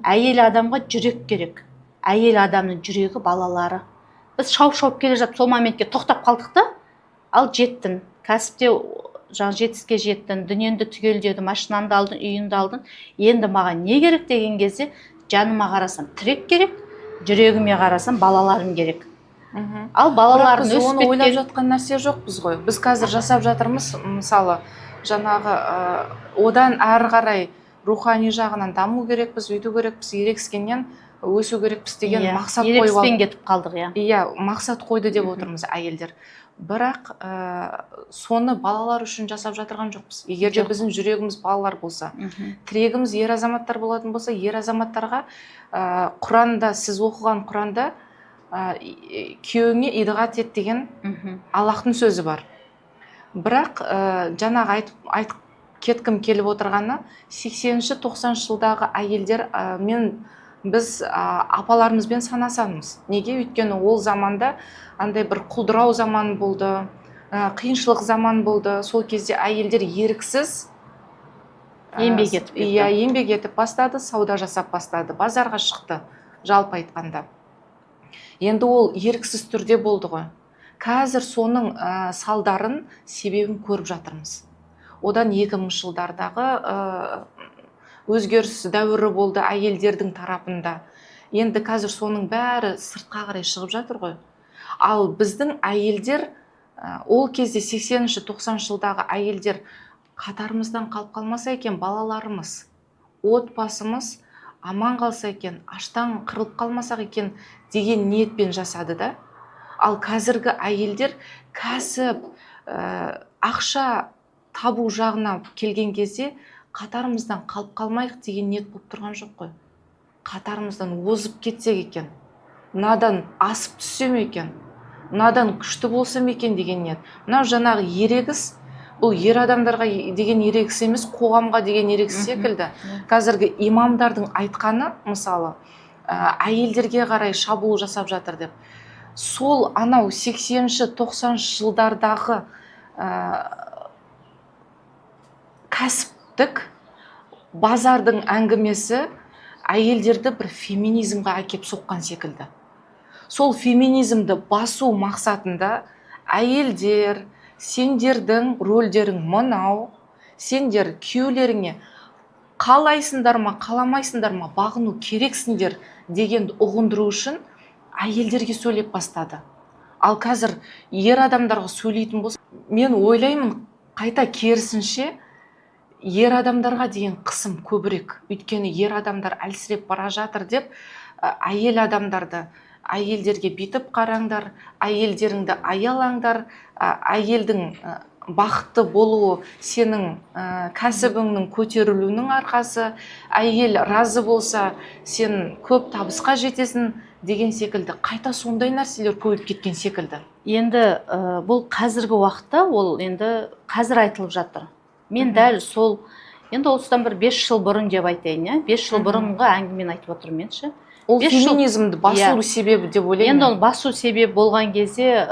Әйел адамға жүрек керек. Әйел адамның жүрегі балалары. Біз шауып келе жатып сол моментке тоқтап қалдық та, ал жеттің, кәсіпте жетістікке жеттің, дүниеңді түгелдедің, машинаңды алдың, үйіңді алдың. Енді маған не керек деген кезде жаныма қарасам тірек керек, жүрегіме қарасам балаларым керек. Ал балаларын өсіп кеткен. Оны ойлап жатқан нәрсе жоқпыз ғой. Біз қазір жасап жатырмыз, мысалы, жаңағы одан әрі қарай рухани жағынан даму керекпіз, өйту керекпіз, ерекскеннен өсу керекпіз деген мақсат қойып алдық. Ерекспен кетіп қалдық, иә. Иә, мақсат қойды деп отырмыз әйелдер. Бірақ соны балалар үшін жасап жатырған жоқпыз. Егер де біздің жүрегіміз балалар болса, тірегіміз ер азаматтар болатын болса, ер азаматтарға Құранда, сіз оқыған Құранда күйеуіңе идағат ет деген Аллахтың сөзі бар. Бірақ жаңағы айтып кеткім келіп отырғаны 80-90 жылдағы әйелдер біз апаларымызбен санасамыз. Неге? Өйткені ол заманда андай бір құлдырау заман болды, қиыншылық заман болды. Сол кезде әйелдер еріксіз еңбек етіп кетті. Иә, еңбек етіп бастады, сауда жасап бастады, базарға шықты, жалпы айтқанда. Енді ол еріксіз түрде болды ғой. Қазір соның салдарын, себебін көріп жатырмыз. Одан 2000 жылдардағы өзгеріс дәуірі болды әйелдердің тарапында. Енді қазір соның бәрі сыртқа қарай шығып жатыр ғой. Ал біздің әйелдер, ол кезде 80-90 жылдағы әйелдер қатарымыздан қалып қалмаса екен, балаларымыз, отбасымыз аман қалса екен, аштан қырылып қалмасақ екен деген ниетпен жасады да. Ал қазіргі әйелдер кәсіп, ақша табу жағына келген кезде қатарымыздан қалып қалмайық деген ниет болып тұрған жоқ қой. Қатарымыздан озып кетсек екен, мынадан асып түссем екен, мынадан күшті болсам екен деген ниет. Мынау жаңағы ерегіс, бұл ер адамдарға деген ерегіс емес, қоғамға деген ерегіс секілді. Қазіргі имамдардың айтқаны, мысалы, әйелдерге қарай шабуыл жасап жатыр деп. Сол анау 80-90 жылдардағы кәсіптік базардың әңгімесі әйелдерді бір феминизмға әкеп соққан секілді. Сол феминизмді басу мақсатында әйелдер, сендердің рөлдерің мынау, сендер күйеулеріңе қалайсыңдар ма, қаламайсыңдар ма, бағыну керексіңдер дегенді ұғындыру үшін әйелдерге сөйлеп бастады. Ал қазір ер адамдарға сөйлейтін болса, мен ойлаймын қайта керісінше ер адамдарға деген қысым көбірек. Өйткені ер адамдар әлсіреп бара жатыр деп, әйел адамдарды әйелдерге бүйтіп қараңдар, әйелдеріңді аялаңдар, әйелдің бақытты болуы сенің кәсібіңнің көтерілуінің арқасы, әйел разы болса сен көп табысқа жетесің деген секілді, қайта сондай нәрселер көбейіп кеткен секілді. Енді бұл қазіргі уақытта ол енді қазір айтылып жатыр. Мен дәл сол, енді осыдан бір 5 жыл бұрын деп айтайын, 5 жыл бұрынғы әңгімені айтып отырмын мен ше. Ол феминизмді басу себебі деп ойлаймын. Енді ол басу себебі болған кезде,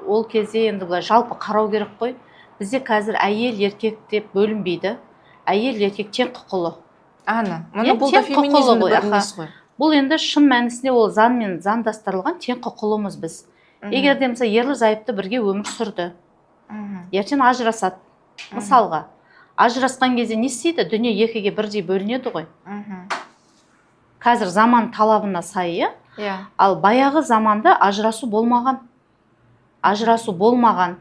ол кезде енді былай жалпы қарау керек қой. Бізде қазір әйел еркек деп бөлінбейді. Әйел еркек тең құқылы. Міне бұл да феминизмді бір несі ғой. Бұл енді шын мәнісінде ол заңмен заңдастырылған тең құқылымыз біз. Егер де мысалы ерлі зайыпты бірге өмір сүрді, ертең ажырасады. Мысалға, ажырасқан кезде не істейді? Дүние екіге бірдей бөлінеді ғой. Қазір заман талабына сай, ал баяғы заманда ажырасу болмаған. Ажырасу болмаған.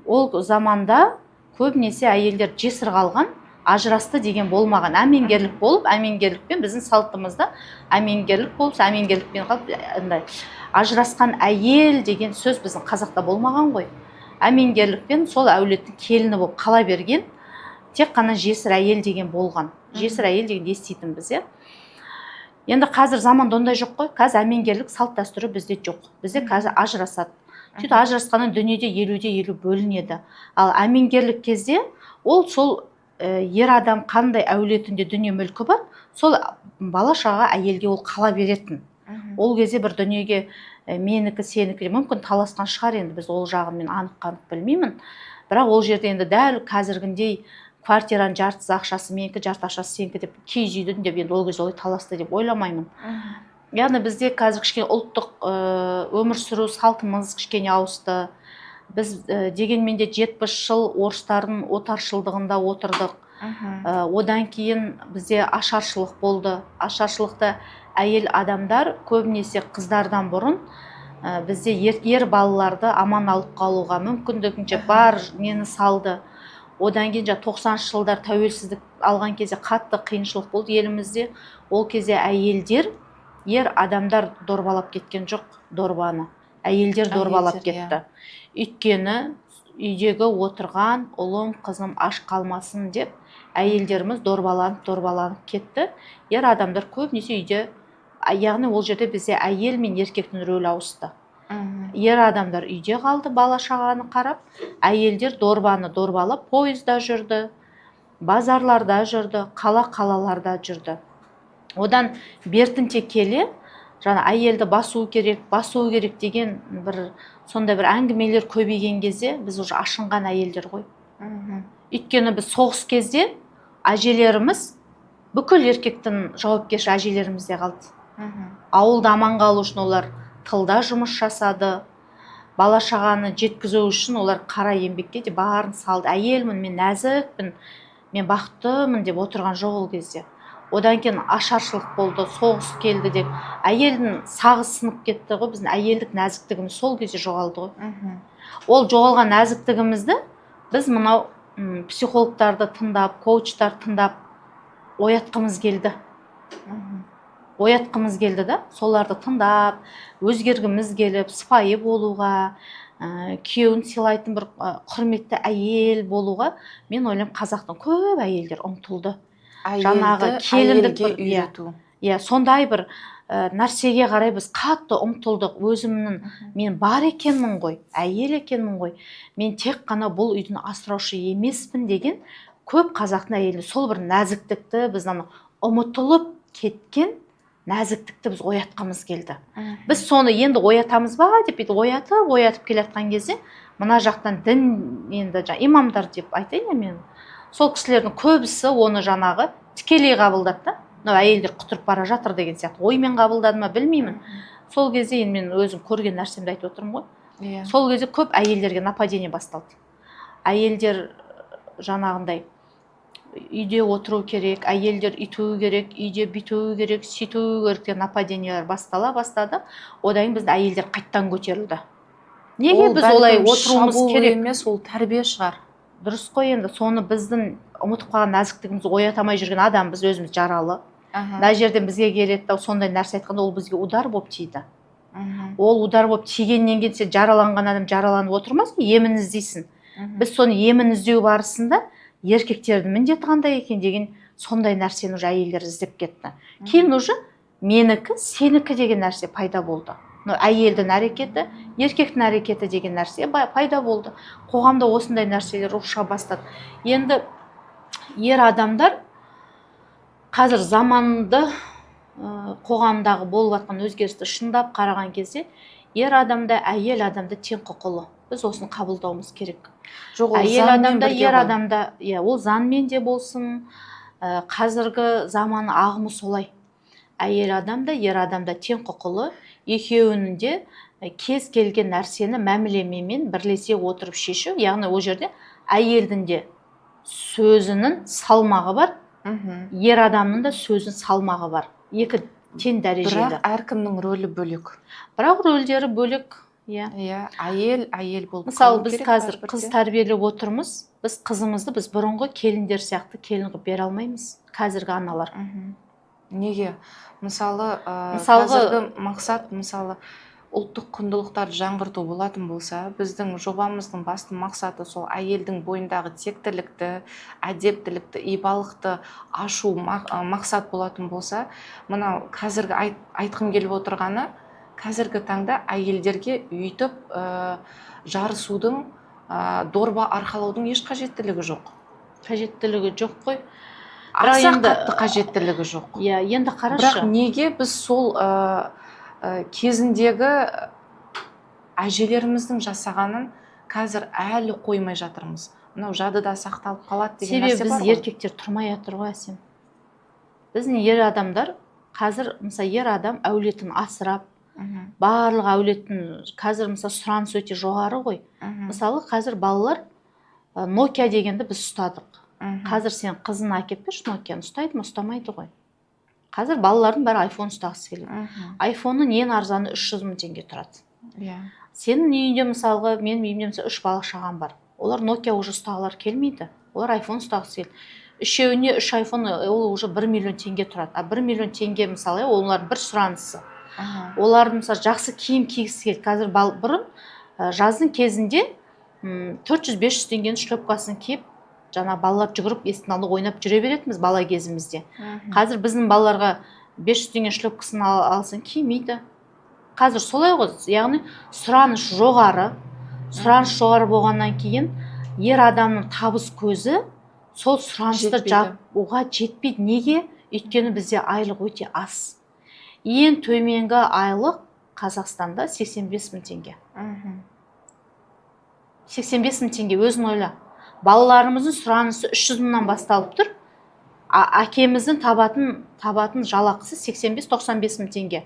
Ол заманда көбінесе әйелдер жесір қалған, ажырасты деген болмаған. Әмеңгерлік болып, әмеңгерлікпен біздің салтымызда әмеңгерлік болып, әмеңгерлікпен қалып, ажырасқан әйел деген сөз біздің қазақта болмаған ғой. Әмеңгерлікпен сол әулеттің келіні болып қала берген, тек қана жесір әйел деген болған. Жесір әйел деген еститін біз, Енді қазір заманда ондай жоқ қой. Қазір әмеңгерлік салт дәстүрі бізде жоқ. Бізде қазір ажырасады. Сөйтіп ажырасқаннан дүниеде 50-50 бөлінеді. Ал әмеңгерлік кезде ол сол ер адам қандай әулетінде дүние мүлкі бар, сол бала шаға әйелге ол қала беретін. Ол кезде бір дүниеге менікі, сенікі мүмкін таласқан шығар, енді біз ол жағын мен анық білмеймін. Бірақ ол жерде енді дәл қазіргіндей квартираның жартысы ақшасы менікі, жарты ақшасы сенікі деп киіз үйдің деп енді ол кезде олай таласты деп ойламаймын. Яғни бізде қазір кішкене ұлттық өмір сүру салтымыз кішкене ауысты. Біз дегенмен де 70 жыл орыстардың отаршылдығында отырдық. Одан кейін бізде ашаршылық болды. Ашаршылықта әйел адамдар көбінесе қыздардан бұрын бізде ер балаларды аман алып қалуға мүмкіндігінше бар нені салды. Одан кейін 90-шы жылдар тәуелсіздік алған кезде қатты қиыншылық болды елімізде. Ол кезде әйелдер, ер адамдар дорбалап кеткен жоқ дорбаны. Әйелдер дорбалап кетті. Өйткені үйдегі отырған ұлым, қызым аш қалмасын деп әйелдеріміз дорбаланып кетті. Ер адамдар көбінесе үйде, яғни ол жерде бізде әйел мен еркектің рөлі ауысты. Ер адамдар үйде қалды бала шағаны қарап, әйелдер дорбаны дорбалап пойызда жүрді, базарларда жүрді, қалаларда жүрді. Одан бертінте келе, жаңа әйелді басу керек деген бір сондай бір әңгімелер көбейген кезде біз уже ашынған әйелдер ғой. Өйткені біз соғыс кезде әжелеріміз, бүкіл еркектің жауапкершілігі әжелерімізде қалды. Ауылда аман қалу үшін олар тылда жұмыс жасады, бала шағаны жеткізу үшін олар қара еңбекке де барын салды. Әйелмін, мен нәзікпін, мен бақыттымын деп отырған жоқ ол кезде. Одан кейін ашаршылық болды, соғыс келді деп әйелдің сағы сынып кетті ғой, біздің әйелдік нәзіктігіміз сол кезде жоғалды ғой. Ол жоғалған нәзіктігімізді біз мынау психологтарды тыңдап, коучтар тыңдап оятқымыз келді. Оятқымыз келді да, соларды тыңдап, өзгергіміз келіп, сыпайы болуға, күйеуін сыйлайтын бір құрметті әйел болуға, мен ойлаймын қазақтың көп әйелдер ұмтылды. Жаңағы әйелге үйрету. Сондай бір нәрсеге қарай біз қатты ұмтылдық. Өзімнің мен бар екенмін ғой, әйел екенмін ғой, мен тек қана бұл үйдің асыраушы емеспін деген көп қазақтың әйелі сол бір нәзіктікті біз ұмытылып кеткен нәзіктікті біз оятқымыз келді. Біз соны енді оятамыз ба деп оятып келатқан кезде мына жақтан дін енді имамдар деп айтайын мен. Сол кісілердің көбісі оны жаңағы тікелей қабылдады да, әйелдер құтырып бара жатыр деген сияқты оймен қабылдады ма білмеймін. Сол кезде енді мен өзім көрген нәрсемді айтып отырмын ғой. Сол кезде көп әйелдерге нападение басталды. Әйелдер жаңағындай үйде отыру керек, әйелдер үйтуі керек, үйде бүйтуі керек, сөйтуі керек деген нападениялар бастады. Одан кейін біздің әйелдер қайттан көтерілді. Неге біз олай отыруымыз керек? Емес, ол тәрбие шығар. Дұрыс қой, енді соны біздің ұмытып қалған нәзіктігімізді оятамай жүрген адам біз өзіміз жаралы. Мына жерден бізге келеді, сондай нәрсе айтқанда ол бізге удар болып тиді. Ол удар болып тигеннен кейін сен жараланған адам жараланып отырмасын, емін іздейсің. біз соны емін іздеу барысында еркектердің міндеті қандай екен деген сондай нәрсені уже әйелдер іздеп кетті. Кейін уже менікі сенікі деген нәрсе пайда болды. Әйелдің әрекеті, еркектің әрекеті деген нәрсе пайда болды. Қоғамда осындай нәрселер шыға бастады. Енді ер адамдар қазір заманды қоғамдағы болып жатқан өзгерісті шындап қараған кезде ер адамда әйел адамда тең құқылы. Біз осыны қабылдауымыз керек. Жоқ, әйел адамда ер адамда, ол заңмен де болсын, қазіргі заман ағымы солай. Әйел адамда ер адамда тең құқылы, екеуінің де кез келген нәрсені мәмілемен бірлесе отырып шешу, яғни ол жерде әйелдің де сөзінің салмағы бар, ер адамның да сөзінің салмағы бар. Екі тең дәрежелі. Бірақ әркімнің рөлі бөлек. Бірақ рөлдері бөлек. Әйел болып. Мысалы, біз қазір қыз тәрбиелеп отырмыз. Біз қызымызды біз бұрынғы келіндер сияқты келін қылып бере алмаймыз. Қазіргі аналар. Неге? Мысалы, қазіргі мақсат, мысалы, ұлттық құндылықтарды жаңғырту болатын болса, біздің жобамыздың басты мақсаты сол әйелдің бойындағы тектілікті, әдептілікті, ибалықты ашу мақсат болатын болса, мынау қазіргі айтқым келіп отырғаны, қазіргі таңда әйелдерге үйтіп жарысудың, дорба арқалаудың еш қажеттілігі жоқ. Қажеттілігі жоқ қой. Аса қатты қажеттілігі жоқ. Енді қарашы. Бірақ неге біз сол кезіндегі әжелеріміздің жасағанын қазір әлі қоймай жатырмыз? Мынау жадыда сақталып қалады деген нәрсе бар ғой. Себебі біз еркектер тұрмай жатыр ғой, Әсем. Біздің ер адамдар қазір, мысалы, ер адам әулетін асырап, барлық әулеттің қазір мысалы сұраныс өте жоғары ғой. Мысалы, қазір балалар Nokia дегенді біз ұстадық. Қазір сен қызын әкеп берші, Nokia-ны ұстайды ма, ұстамайды ғой. Қазір балалардың бәрі iPhone ұстағысы келеді. iPhone-ның ең арзаны 300 мың теңге тұрады. Сенің үйінде мысалға, менің үйімде мысалы 3 бала шағам бар. Олар Nokia уже ұстағылар келмейді. Олар iPhone ұстағысы келеді. Үшеуіне 3 iPhone, ол уже 1 миллион теңге тұрады. 1 миллион теңге мысалы, олардың бір сұранысы. Олардың мысалы жақсы киім кигісі келеді. Қазір бұрын жаздың кезінде 400-500 теңгенің шлепкасын киіп, жаңа балалар жүгіріп есіктің алдында ойнап жүре беретінбіз бала кезімізде. Қазір біздің балаларға 500 теңге шлепкасын алсын кимейді. Қазір солай ғой, яғни сұраныс жоғары. Сұраныс жоғары болғаннан кейін ер адамның табыс көзі сол сұранысты оға жетпейді. Неге? Өйткені бізде айлық өте аз. Ең төменгі айлық Қазақстанда 85 мың теңге. 85 мың теңге, өзің ойла. Балаларымыздың сұранысы 300 мыңнан басталып тұр. Әкеміздің табатын жалақысы 85-95 мың теңге.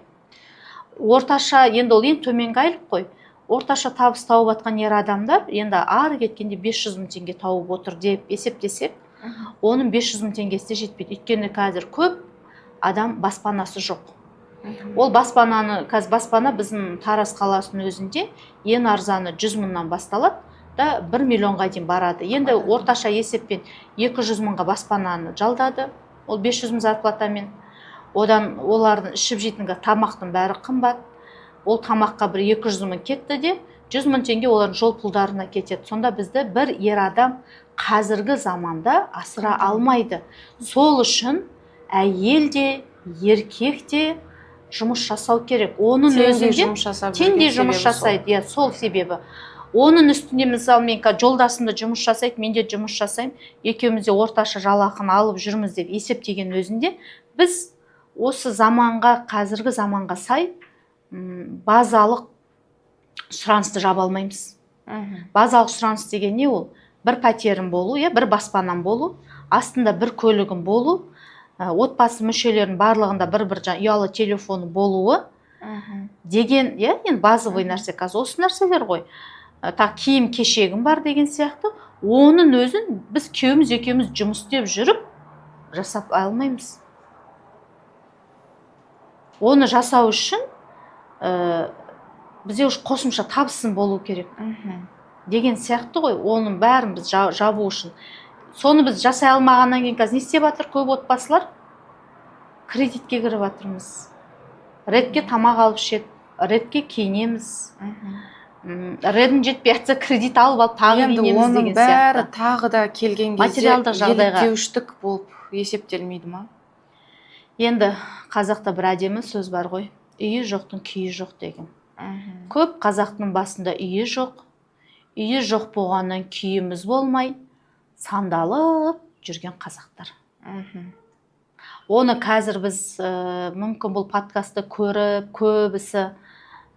Орташа, енді ол ең төменгі айлық қой. Орташа табыс тауып атқан ер адамдар, енді ары кеткенде 500 мың теңге тауып отыр деп есептесек, оның 500 мың теңгесі де жетпейді. Өйткені қазір көп адам баспанасы жоқ. Ол баспана біздің Тараз қаласының өзінде ең арзаны 100 мыңнан басталады да 1 миллионға дейін барады. Енді орташа есеппен 200 мыңға баспананы жалдады. Ол 500 мың зарплатамен. Одан олардың ішіп жейтінгі тамақтың бәрі қымбат. Ол тамаққа бір 200 мың кетті де 100 мың теңге олардың жол пұлдарына кетеді. Сонда бізді бір ер адам қазіргі заманда асыра алмайды. Сол үшін әйел де, еркек те жұмыс жасау керек. Оның өзінде теңдей жұмыс жасайды. Сол себебі. Оның үстінде мысалы мен жолдасымда жұмыс жасайды, мен де жұмыс жасаймын. Екеуміз де орташа жалақыны алып жүрміз деп есептеген өзінде біз осы заманға, қазіргі заманға сай базалық сұранысты жаба алмаймыз. Базалық сұраныс деген не ол? Бір пәтерім болу, бір баспанам болу, астында бір көлігім болу, отбасы мүшелерінің барлығында бір ұялы телефоны болуы деген, енді базовый нәрсе. Қазір осы нәрселер ғой. Киім кешегім бар деген сияқты. Оның өзін біз екеуміз жұмыс істеп жүріп жасап алмаймыз. Оны жасау үшін бізде қосымша табысын болу керек деген сияқты ғой. Оның бәрін біз жабу үшін. Соны біз жасай алмағаннан кейін қазір не істеп жатыр көп отбасылар? Кредитке кіріп жатырмыз. Ретке тамақ алып ішеді, ретке киінеміз. редім жетпей жатса кредит алып тағы енді киінеміз оның деген бәрі сияқты. тағы да келген кезде Материалдық жағдайға. еліктеуіштік болып есептелмейді ма? Енді қазақта бір әдемі сөз бар ғой, үйі жоқтың күйі жоқ деген. Көп қазақтың басында үйі жоқ болғаннан күйіміз болмай, сандалып жүрген қазақтар. Оны қазір біз мүмкін бұл подкастты көріп, көбісі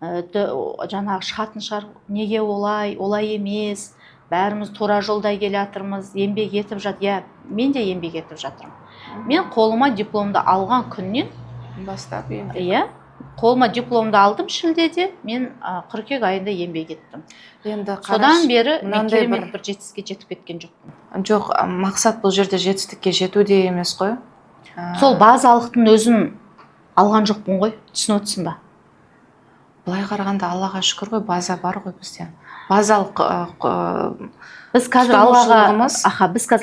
жаңағы шығатын шығар, неге олай емес, бәріміз тура жолда келе жатырмыз, еңбек етіп иә, мен де еңбек етіп жатырмын. Мен қолыма дипломды алған күннен бастап еңбек. Иә, қолыма дипломды алдым шілдеде, мен қыркүйек айында еңбек еттім. Енді содан бері мен керемет бір жетістікке жетіп кеткен жоқпын. Жоқ, мақсат бұл жерде жетістікке жету де емес қой. Сол базалықтың өзін алған жоқпын ғой, түсініп отырсың ба? Былай қарағанда Аллаға шүкір ғой, база бар ғой бізде. Базалық біз қазір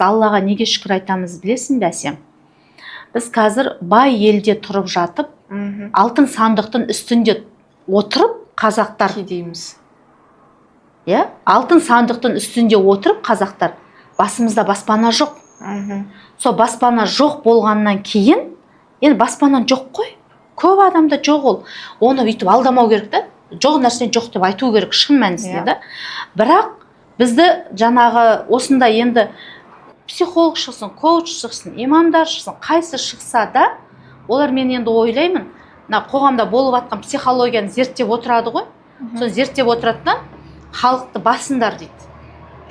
Аллаға неге шүкір айтамыз білесің бе, Әсем? Біз қазір бай елде тұрып жатып, алтын сандықтың үстінде отырып қазақтар дейміз. Иә, алтын сандықтың үстінде отырып қазақтар басымызда баспана жоқ. Сол баспана жоқ болғаннан кейін, енді баспанан жоқ қой. Көп адамда жоқ ол. Оны өйтіп алдамау керек та. Жоқ нәрсені жоқ деп айту керек шын мәнісінде да. Бірақ бізді жаңағы осында енді психолог шықсын, коуч шықсын, имамдар шықсын, қайсы шықса да, олар мен енді ойлаймын, қоғамда болып жатқан психологияны зерттеп отырады ғой. Соны зерттеп отыратыннан халықты басындар дейді.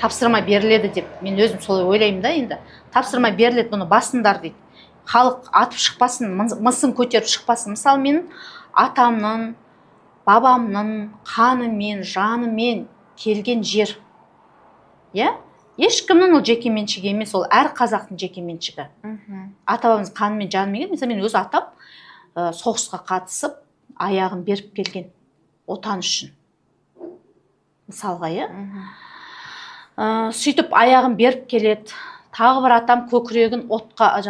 Тапсырма беріледі деп. Мен өзім солай ойлаймын да енді. Тапсырма беріледі, бұны басындар дейді. Халық атып шықпасын, мысын көтеріп шықпасын. Мысалы мен атамның, бабамның қанымен, жанымен келген жер. Иә? Ешкімнің ол жеке меншігі емес, ол әр қазақтың жеке меншігі. Ата-бабамыз қанымен, жанымен келген. Mesela мен өз атам соғысқа қатысып, аяғын беріп келген отан үшін. Мысалға, иә? Сөйтіп аяғын беріп келеді. Тағы бір атам көкірегін оққа,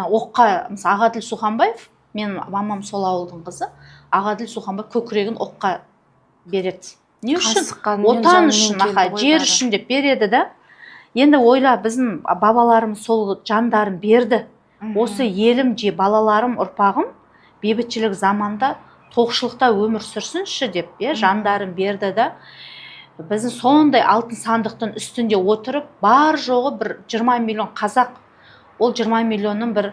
мысалы Ағаділ Суханбаев, мен мамам сол ауылдың қызы, Ағаділ Суханбаев көкірегін оққа береді. Не үшін? Отан үшін, жер үшін деп береді да. Енді ойла, біздің бабаларымыз сол жандарын берді. Осы елім балаларым, ұрпағым бейбітшілік заманда тоқшылықта өмір сүрсінші деп, жандарын берді да. Біздің сондай алтын сандықтың үстінде отырып, бар жоғы бір 20 миллион қазақ, ол 20 миллионның бір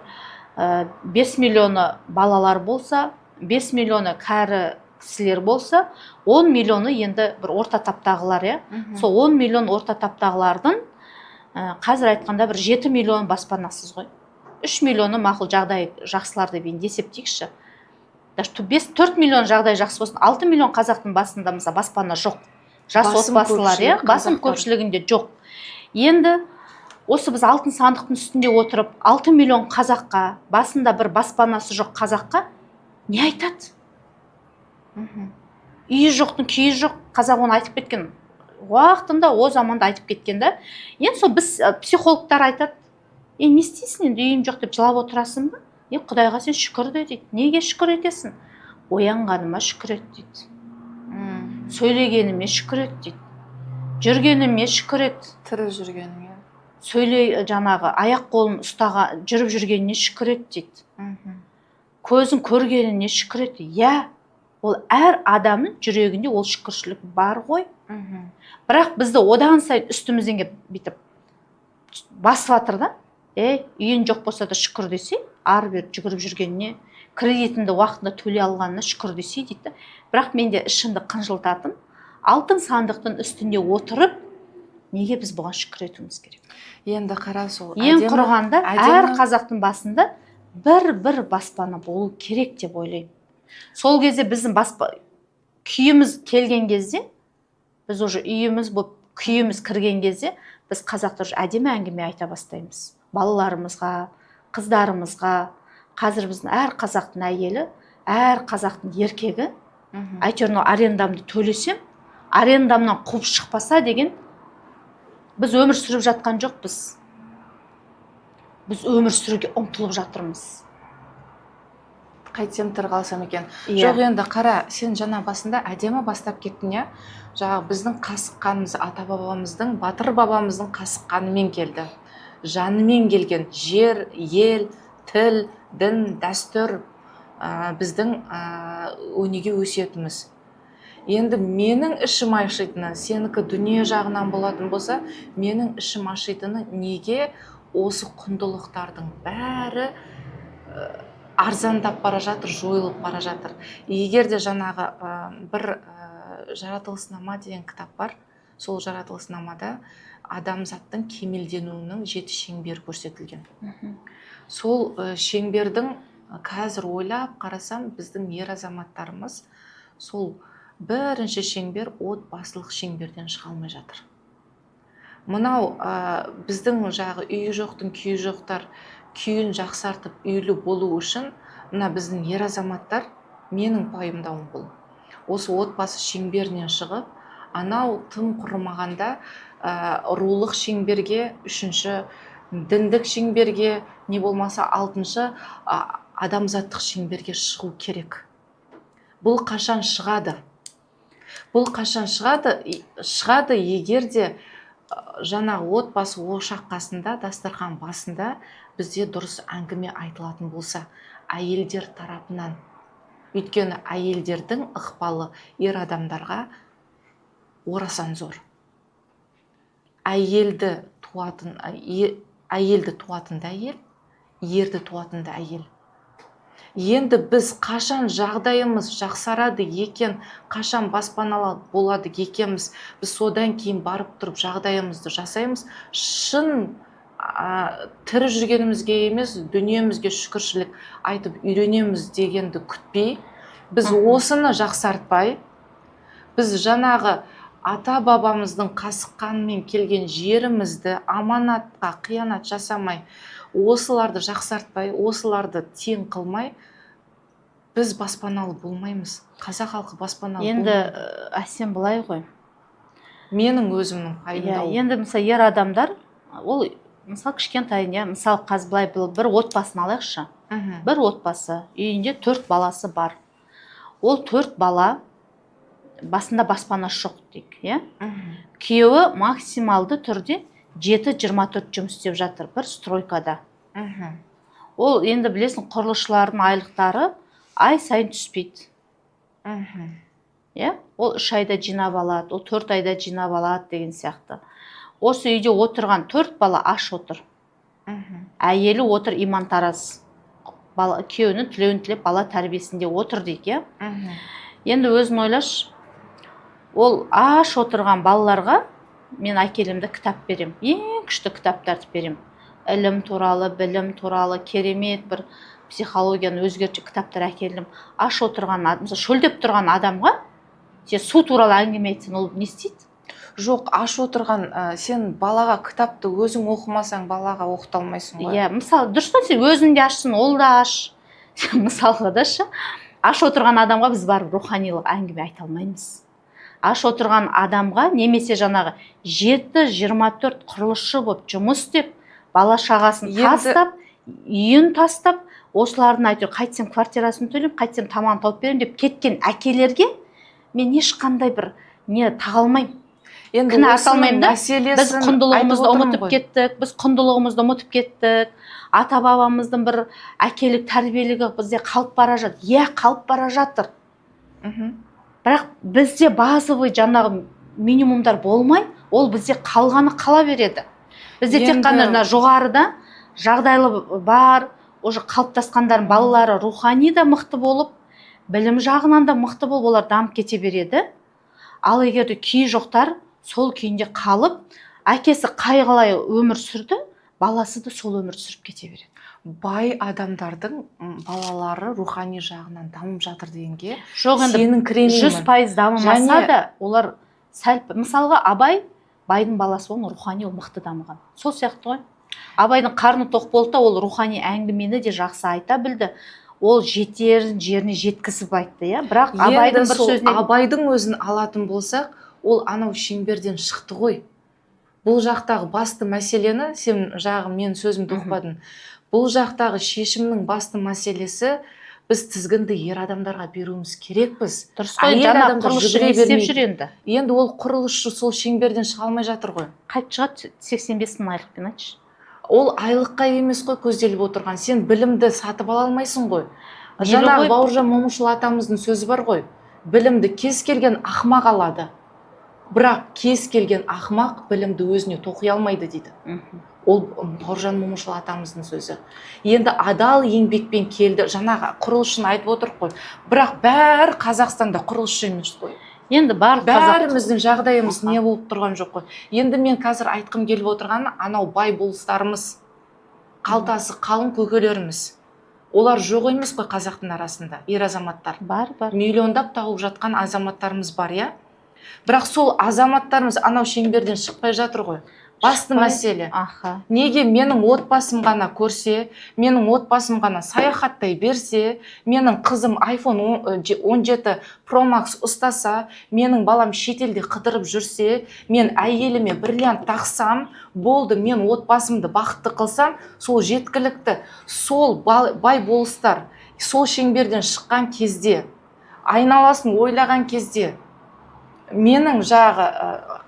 5 миллионы балалар болса, 5 миллионы кәрі кісілер болса, 10 миллионы енді бір орта таптағылар, сол 10 миллион орта таптағылардың қазір айтқанда бір 7 миллион баспанасыз ғой. 3 миллионы мақұл жағдай жақсылар деп енді есептейікші. 4 миллион жағдай жақсы болсын, 6 миллион қазақтың басында мысалы баспана жоқ. Жас отбасылар, басым көпшілігінде жоқ. Енді осы біз алтын сандықтың үстінде отырып, 6 миллион қазаққа, басында бір баспанасы жоқ қазаққа не айтады? Үйі жоқтың күйі жоқ, қазақ оны айтып кеткен. Уақытында о заманда айтып кеткен да. Енді сол біз психологтар айтады, не істейсің енді, үйім жоқ деп жылап отырасың ба? Құдайға сен шүкір де дейді. Неге шүкір етесің? Оянғаныма шүкір ет дейді. Сөйлегеніме шүкір ет дейді. Жүргеніме шүкір ет. Тірі жүргеніңе. Жаңағы аяқ қолын жүріп жүргеніне шүкір ет дейді. Көзін көргеніне шүкір ет. Иә, ол әр адамның жүрегінде ол шүкіршілік бар ғой. Бірақ бізді одан сайын үстімізден кеп бүйтіп басып жатыр да. Үйін жоқ болса да шүкір десе, ары бері жүгіріп жүргеніне, кредитіңді уақытында төлей алғанына шүкір десе дейді. Бірақ менде ішімді қынжылтатын, алтын сандықтың үстінде отырып, неге біз бұған шүкір етуіміз керек? Енді қара сол. Ең құрығанда әр қазақтың басында бір баспана болу керек деп ойлаймын. Сол кезде біздің күйіміз келген кезде, біз уже үйіміз болып, күйіміз кірген кезде, біз қазақтар әдемі әңгіме айта бастаймыз. Балаларымызға, қыздарымызға, қазір біздің әр қазақтың әйелі, әр қазақтың еркегі, әйтеуір арендамды төлесем, арендамнан қуып шықпаса деген, біз өмір сүріп жатқан жоқпыз. Біз өмір сүруге ұмтылып жатырмыз. қайтсем тірі қалсам екен. Иә. Жоқ, енді қара, сен жаңа басында әдемі бастап кеттің, иә. Жаңағы біздің қасық қанымыз, ата бабамыздың, батыр бабамыздың қасық қанымен келді. Жанымен келген жер, ел, тіл, дін, дәстүр, біздің өнеге өсиетіміз. Енді менің ішім ашитыны, сенікі дүние жағынан болатын болса, менің ішім ашитыны неге осы құндылықтардың бәрі арзандап бара жатыр, жойылып бара жатыр. Егер де жаңағы бір жаратылыснама деген кітап бар, сол жаратылыснамада адамзаттың кемелденуінің 7 шеңбері көрсетілген. Сол шеңбердің қазір ойлап қарасам, біздің ер азаматтарымыз сол бірінші шеңбер отбасылық шеңберден шыға алмай жатыр. Мынау біздің жағы үйі жоқтың күйі жоқтар күйін жақсартып үйлі болу үшін, мына біздің ер азаматтар, менің пайымдауым бұл, осы отбасы шеңберінен шығып, анау тым құрымағанда рулық шеңберге, үшінші діндік шеңберге, не болмаса алтыншы адамзаттық шеңберге шығу керек. Бұл қашан шығады? Бұл қашан шығады, егер де жаңағы отбасы ошақ қасында, дастархан басында бізде дұрыс әңгіме айтылатын болса, әйелдер тарапынан. Өйткені әйелдердің ықпалы ер адамдарға орасан зор. Әйелді туатында әйел, ерді туатында әйел. Енді біз қашан жағдайымыз жақсарады екен, қашан баспаналы болады екенбіз, біз содан кейін барып тұрып жағдайымызды жасаймыз. Шын тірі жүргенімізге емес, дүниемізге шүкіршілік айтып үйренеміз дегенді күтпей, біз осыны жақсартпай, біз жаңағы ата бабамыздың қасық қанымен келген жерімізді аманатқа қиянат жасамай, осыларды жақсартпай, осыларды тең қылмай, біз баспаналы болмаймыз. Қазақ халқы баспаналы енді болмайды. Әсем былай ғой. Менің өзімнің пайымдауым. Енді мысалы ер адамдар, ол мысалы кішкентайын, мысалы қазір былай бір отбасын алайықшы. Бір отбасы, үйінде 4 баласы бар. Ол 4 бала басында баспанасы жоқ дейік, күйеуі максималды түрде 7-24 жұмыс істеп жатыр бір стройкада. Ол енді білесің, құрылысшылардың айлықтары ай сайын түспейді. Ол 3 айда жинап алады, ол 4 айда жинап алады деген сияқты. Осы үйде отырған 4 бала аш отыр. Әйелі отыр иман тараз. Күйеуінің тілеуін тілеп бала тәрбиесінде отыр дейік. Енді өзің ойлаш, ол аш отырған балаларға мен әкелімді кітап берем. Ең күшті кітаптарды берем. Ілім туралы, білім туралы, керемет бір психологияны өзгертуші кітаптар әкелдім. Аш отырған, мысалы шөлдеп тұрған адамға сен су туралы әңгіме айтсаң, ол не істейді? Жоқ, аш отырған, сен балаға кітапты өзің оқымасаң, балаға оқыта алмайсың ғой. Мысалы дұрыс па, сен өзің де ашсың, ол да аш. Мысалға да аш отырған адамға біз барып руханилық әңгіме айта алмаймыз. Аш отырған адамға немесе жаңағы 7-24 құрылысшы болып жұмыс істеп, бала шағасын тастап, үйін тастап, осылардың айтыр, қайтсем квартирасын төлем, қайтсем тамағын тауып берем деп кеткен әкелерге мен ешқандай бір не тағалмаймын. Енді осының мәселесін біз құндылығымызды ұмытып кеттік, біз құндылығымызды ұмытып кеттік. Ата бабамыздың бір әкелік тәрбиелігі бізде қалып бара жатыр. Қалып бара жатыр. Бірақ бізде базовый жаңағы минимумдар болмай, ол бізде қалғаны қала береді. Бізде тек қана жоғарыда жағдайлы бар, уже қалыптасқандардың балалары рухани да мықты болып, білім жағынан да мықты болып, олар дамып кете береді. Ал егер де күйі жоқтар сол күйінде қалып, әкесі қайғылай өмір сүрді, баласы да сол өмір сүріп кете береді. Бай адамдардың балалары рухани жағынан дамып жатыр дегенге сенің кіремеймін. 100% дамымаса да, олар сәл, мысалға Абай, байдың баласы, ол рухани мықты дамыған. Сол сияқты ғой. Абайдың қарны тоқ болды, ол рухани әңгімені де жақсы айта білді. Ол жетерін жеріне жеткізіп айтты, бірақ Абайдың бір сөзіне... Абайдың өзін алатын болсақ, ол анау шеңберден шықты ғой. Бұл жақтағы басты мәселені, сен жағы мен сөзімді ұқпадың. Бұл жақтағы шешімнің басты мәселесі біз тізгінді ер адамдарға беруіміз керекпіз. Дұрыс қой, Әйел жаңа адамдар құрылысшы жүгіре не істеп бермейді. жүр енді? Енді ол құрылысшы сол шеңберден шыға алмай жатыр ғой. Қайтып шығады 85 мың айлықпен, айтшы. Ол айлыққа емес қой көзделіп отырған. Сен білімді сатып ала алмайсың ғой. Мейлі Жаңағы ғой. Бауыржан Момышұлы атамыздың сөзі бар ғой. Білімді кез келген ақымақ алады. Бірақ кез келген ақымақ білімді өзіне тоқи алмайды дейді. Ол Бауыржан Момышұлы атамыздың сөзі. Енді адал еңбекпен келді. Жаңағы құрылысшыны айтып отырық қой. Бірақ бәрі Қазақстанда құрылысшы емес қой. Енді бәріміздің жағдайымыз не болып тұрған жоқ қой. Енді мен қазір айтқым келіп отырғаны, анау бай болыстарымыз, қалтасы қалың көкелеріміз. Олар жоқ емес қой қазақтың арасында, ер азаматтар. Бар. Миллиондап тауып жатқан азаматтарымыз бар, иә? Бірақ сол азаматтарымыз анау шеңберден шықпай жатыр ғой. Басты мәселе. Неге менің отбасым ғана көрсе, менің отбасым ғана саяхаттай берсе, менің қызым iPhone 17 Pro Max ұстаса, менің балам шетелде қыдырып жүрсе, мен әйеліме бриллиант тақсам, болды, мен отбасымды бақытты қылсам, сол жеткілікті. Сол бай болыстар сол шеңберден шыққан кезде, айналасын ойлаған кезде, менің жағы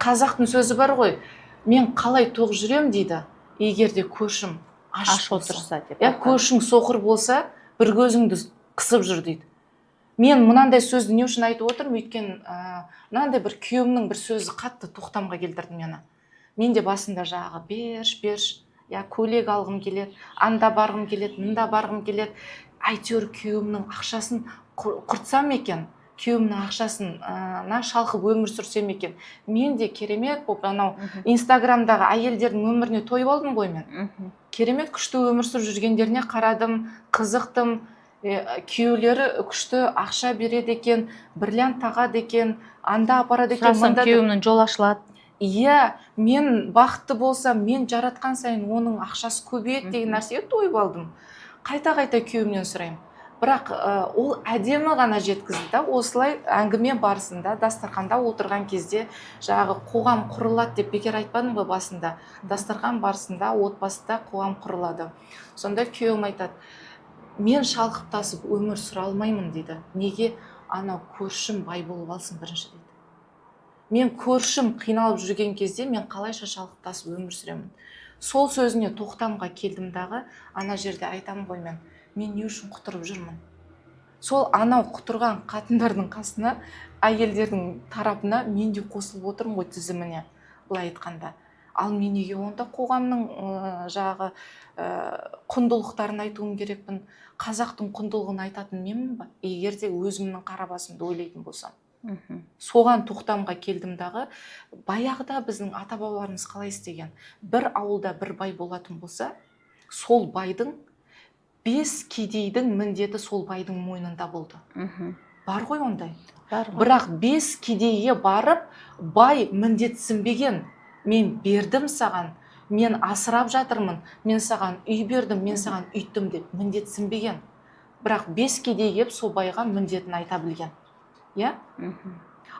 қазақтың сөзі бар ғой, мен қалай тоқ жүрем дейді, егерде көршім аш отырса деп. Көршің соқыр болса, бір көзіңді қысып жүр дейді. Мен мынандай сөзді не үшін айтып отырмын, өйткені мынандай бір күйеуімнің бір сөзі қатты тоқтамға келтірді мені. Мен де басында жағы берш, көйлек алғым келеді, анда барғым келеді, мында барғым келеді. Әйтеуір күйеуімнің ақшасын құртсам екен, күйеуімнің ақшасын шалқып өмір сүрсем екен. Мен де керемет болып, анау Инстаграмдағы әйелдердің өміріне тойып алдым ғой мен. Керемет күшті өмір сүріп жүргендеріне қарадым, қызықтым. Күйеулері күшті ақша береді екен, бриллиант тағады екен, анда апарады екен. Сұрасам күйеуімнің жол ашылады. Иә, мен бақытты болсам, мен жаратқан сайын оның ақшасы көбейеді деген нәрсеге тойып алдым. Қайта-қайта күйеуімнен сұраймын. Бірақ ол әдемі ғана жеткізді да, осылай әңгіме барысында, дастарханда отырған кезде, жағы қоғам құрылады деп бекер айтпадым ғой басында. Дастархан барысында отбасыда қоғам құрылады. Сонда күйеуім айтады, мен шалқып-тасып өмір сүре алмаймын дейді. Неге? Анау көршім бай болып алсын бірінші дейді. Мен көршім қиналып жүрген кезде мен қалайша шалқып-тасып өмір сүремін. Сол сөзіне тоқтамға келдім дағы, ана жерде айтамын ғой мен не үшін құтырып жүрмін? Сол анау құтырған қатындардың қасына, әйелдердің тарапына мен де қосылып отырмын ғой тізіміне, былай айтқанда. Ал мен неге онда қоғамның жағы құндылықтарын айтуым керекпін? Қазақтың құндылығын айтатын менмін ба? Егер де өзімнің қара басымды ойлайтын болсам. Соған тоқтамға келдім дағы, баяғыда біздің ата-бабаларымыз қалай істеген? Бір ауылда бір бай болатын болса, сол байдың 5 кедейдің міндеті сол байдың мойнында болды. Бар ғой ондай. Бірақ 5 кедейге барып, бай міндетсінбеген. Мен бердім саған, мен асырап жатырмын, мен саған үй бердім, мен саған үйттім деп міндетсінбеген. Бірақ 5 кедей кеп сол байға міндетін айта білген.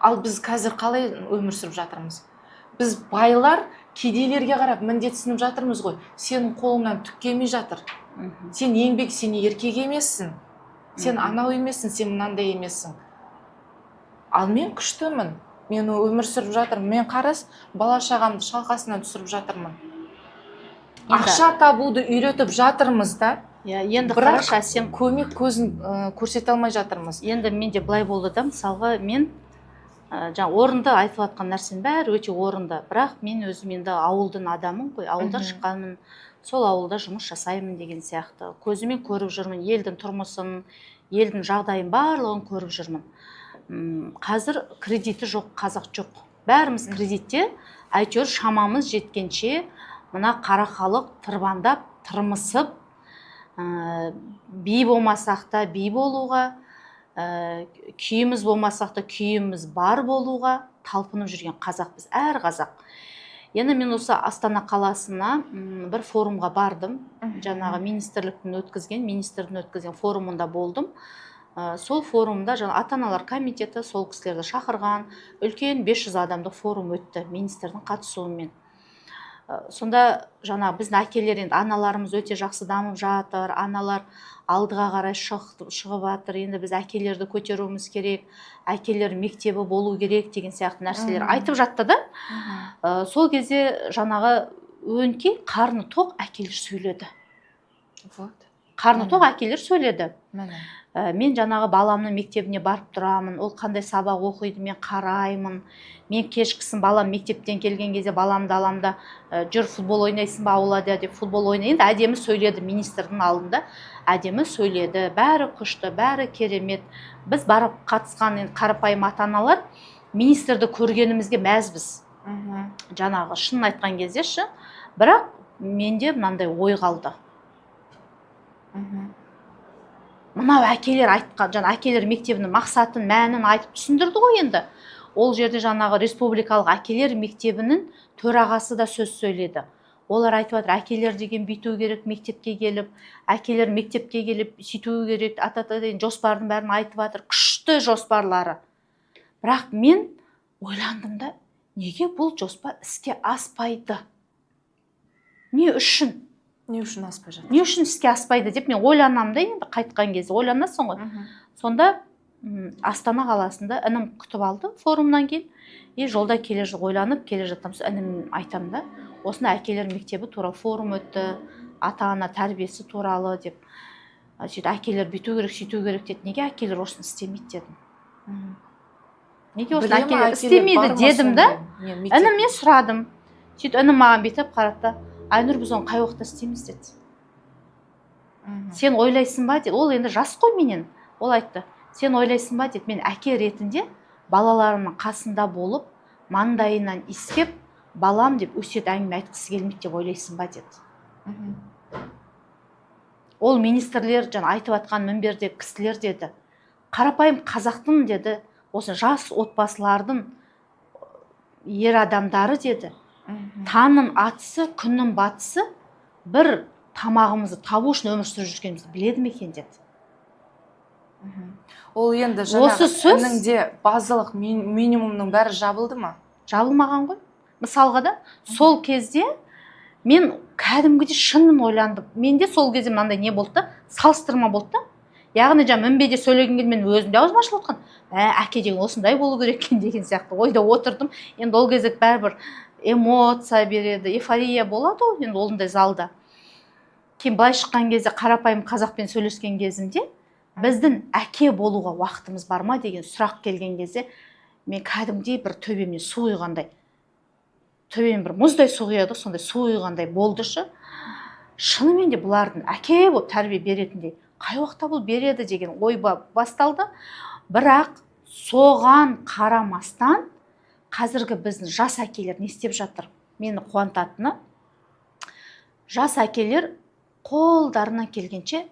Ал біз қазір қалай өмір сүріп жатырмыз? Біз байлар кедейлерге қарап міндетсініп жатырмыз ғой. Сенің қолыңнан түк келмей жатыр. Сен еңбек, сен еркек емессің. Сен анау емессің, сен мынандай емессің. Ал мен күштімін. Мен өмір сүріп жатырмын. Мен қарас, бала-шағамды шалқасынан түсіріп жатырмын. Ақша табуды үйретіп жатырмыз да. Енді қараша, сен көмек көзін көрсете алмай жатырмыз. Енді менде былай болды да, мысалға мен орынды айтып жатқан нәрсенің бәрі өте орынды. Бірақ мен өзім енді ауылдың адамын ғой, ауылдан шыққанмын. Сол ауылда жұмыс жасаймын деген сияқты. Көзімен көріп жүрмін, елдің тұрмысын, елдің жағдайын барлығын көріп жүрмін. Қазір кредиті жоқ, қазақ жоқ. Бәріміз кредитте, әйтеуір шамамыз жеткенше, мына қара халық тырбандап, тырмысып, би болмасақ та би болуға, күйіміз болмасақ та күйіміз бар болуға талпынып жүрген қазақпыз, әр қазақ. Енді мен осы Астана қаласына бір форумға бардым. Жаңағы министрдің өткізген форумында болдым. Сол форумда ата-аналар комитеті сол кісілерді шақырған, үлкен 500 адамдық форум өтті министрдің қатысуымен. Сонда жаңа біздің әкелер енді аналарымыз өте жақсы дамып жатыр, аналар алдыға қарай шығып жатыр, енді біз әкелерді көтеруіміз керек, әкелер мектебі болу керек деген сияқты нәрселер айтып жатты да. Сол кезде жаңағы өңкей қарны тоқ әкелер сөйледі. Қарны тоқ әкелер сөйледі. Мен жаңағы баламның мектебіне барып тұрамын, ол қандай сабақ оқиды, мен қараймын. Мен кешкісін балам мектептен келген кезде баламды аламда, жүр футбол ойнайсың ба аулада деп футбол ойнайды. Әдемі сөйледі, министрдің алдында әдемі сөйледі. Бәрі күшті, бәрі керемет. Біз барып қатысқан қарапайым ата-аналар министрді көргенімізге мәзбіз. Жаңағы шынын айтқан кезде ше, бірақ менде мынандай ой қалды. Мынау әкелер айтқан, жаңа әкелер мектебінің мақсатын, мәнін айтып түсіндірді ғой енді. Ол жерде жаңағы республикалық әкелер мектебінің төрағасы да сөз сөйледі. Олар айтып жатыр, әкелер деген бүйту керек, мектепке келіп, әкелер мектепке келіп сөйту керек, деген жоспардың бәрін айтып жатыр, күшті жоспарлары. Бірақ мен ойландым да, неге бұл жоспар іске аспайды? Не үшін? Не үшін аспай жатыр? Не үшін іске аспайды деп мен ойланам да, енді қайтқан кезде ойланасың ғой. Сонда Астана қаласында інім күтіп алды форумнан кейін. Жолда ойланып келе жатам, інім айтам да, осында әкелер мектебі туралы форум өтті, ата-ана тәрбиесі туралы деп. Сөйтіп әкелер бүйту керек, сөйту керек деді. Неге әкелер осыны істемейді дедім. Неге осыны әкелер істемейді дедім да. Інімнен сұрадым. Сөйтіп інім маған бүйтіп қарады. Айнұр, біз оны қай уақытта істейміз деді. Сен ойлайсың ба деді. Ол енді жас қой менен. Ол айтты, сен ойлайсың ба деді. Мен әке ретінде балаларымның қасында болып, маңдайынан иіскеп, балам деп өсиет әңгіме айтқысы келмейді деп ойлайсың ба деді. Ол министрлер жаңа айтып жатқан мінбердегі кісілер деді. Қарапайым қазақтың деді, осы жас отбасылардың ер адамдары деді. Таңның атысы, күннің батысы бір тамағымызды табу үшін өмір сүріп жүргенімізді біледі ме екен деді. Ол енді жаңағы ініңде базалық минимумның бәрі жабылды ма? Жабылмаған ғой. Мысалға да сол кезде мен кәдімгідей шынын ойландым. Менде сол кезде мынандай не болды да, салыстырма болды да. Яғни мінбеде сөйлеген кезде мен өзімде аузым ашылып отқан. Әке деген осындай болу керек екен деген сияқты ойда отырдым. Енді ол кезде бәрібір эмоция береді, эйфория болады ғой, енді ондай залда. Кейін былай шыққан кезде, қарапайым қазақпен сөйлескен кезімде, біздің әке болуға уақытымыз бар ма деген сұрақ келген кезде, мен кәдімгідей бір төбемнен су құйғандай, төбемнен бір мұздай су құяды, сондай су құйғандай болдышы. Шынымен де бұлардың әке болып тәрбие беретіндей, қай уақытта бұл береді деген ой басталды. Бірақ соған қарамастан қазіргі біздің жас әкелер не істеп жатыр? Мені қуантатыны, жас әкелер қолдарынан келгенше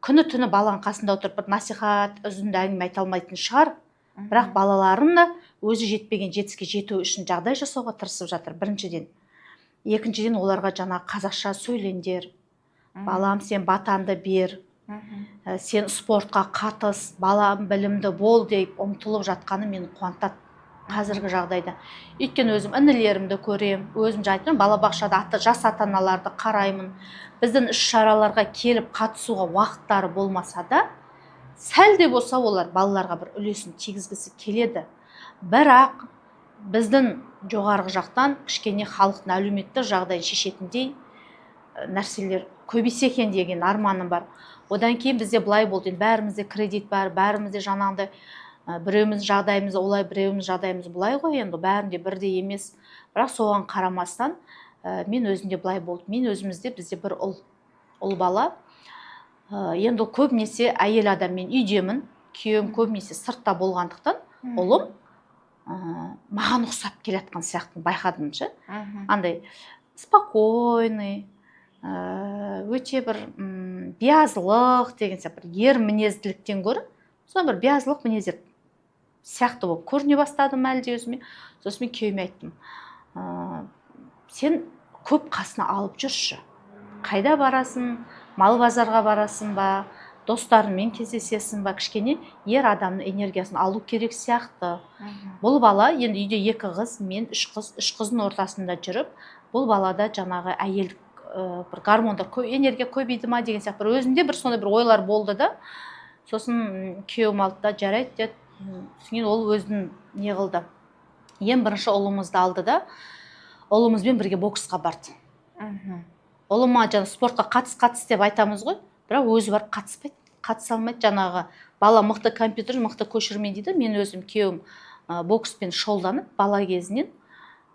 күні түні баланың қасында отырып бір насихат, үзінді әңгіме айта алмайтын шығар, бірақ балаларын да өзі жетпеген жетіске жету үшін жағдай жасауға тырысып жатыр, біріншіден. Екіншіден, оларға жаңа қазақша сөйлеңдер, балам сен батанды бер, сен спортқа қатыс, балам білімді бол деп ұмтылып жатқаны мені қуантады қазіргі жағдайда. Өйткені өзім інілерімді көрем, өзім айтамын, балабақшада жас ата-аналарды қараймын. Біздің іс-шараларға келіп қатысуға уақыттары болмаса да, сәл де болса олар балаларға бір үлесін тигізгісі келеді. Бірақ біздің жоғарғы жақтан кішкене халықтың әлеуметтік жағдайын шешетіндей нәрселер көбейсе екен деген арманым бар. Одан кейін бізде былай болды, бәрімізде кредит бар, бәрімізде жаңағыдай біреуіміз жағдайымыз олай, біреуіміз жағдайымыз былай ғой, енді бәрінде бірдей емес. Бірақ соған қарамастан мен өзімде былай болды. Мен өзімізде бізде бір ұл бала. Енді көбінесе әйел адам, мен үйдемін, күйеуім көбінесе сыртта болғандықтан, ұлым маған ұқсап келатқан сияқты байқадым ше. Андай спокойный, өте бір биязылық деген сияқты бір ер мінезділіктен гөрі, соны бір биязылық мінездер сияқты болып көріне бастадым әлде өзіме. Сосын мен күйеуіме айттым, сен көп қасына алып жүрші. Қайда барасың, мал базарға барасың ба, достарыңмен кездесесің ба, кішкене ер адамның энергиясын алу керек сияқты. Бұл бала енді үйде 2 қыз, мен 3 қыздың ортасында жүріп, бұл балада жаңағы әйелдік бір гормондар энергия көбейді ма деген сияқты бір өзімде бір сондай бір ойлар болды да. Сосын күйеуім алды да жарайды деді. Сосын ол өзін не қылды. Ең бірінші ұлымызды алды да ұлымызбен бірге боксқа барды. Ұлыма жаңа спортқа қатыс деп айтамыз ғой, бірақ өзі барып қатыса алмайды. Жаңағы бала мықты компьютер, мықты көшірме дейді. Мен өзім күйеуім бокспен шұғылданып бала кезінен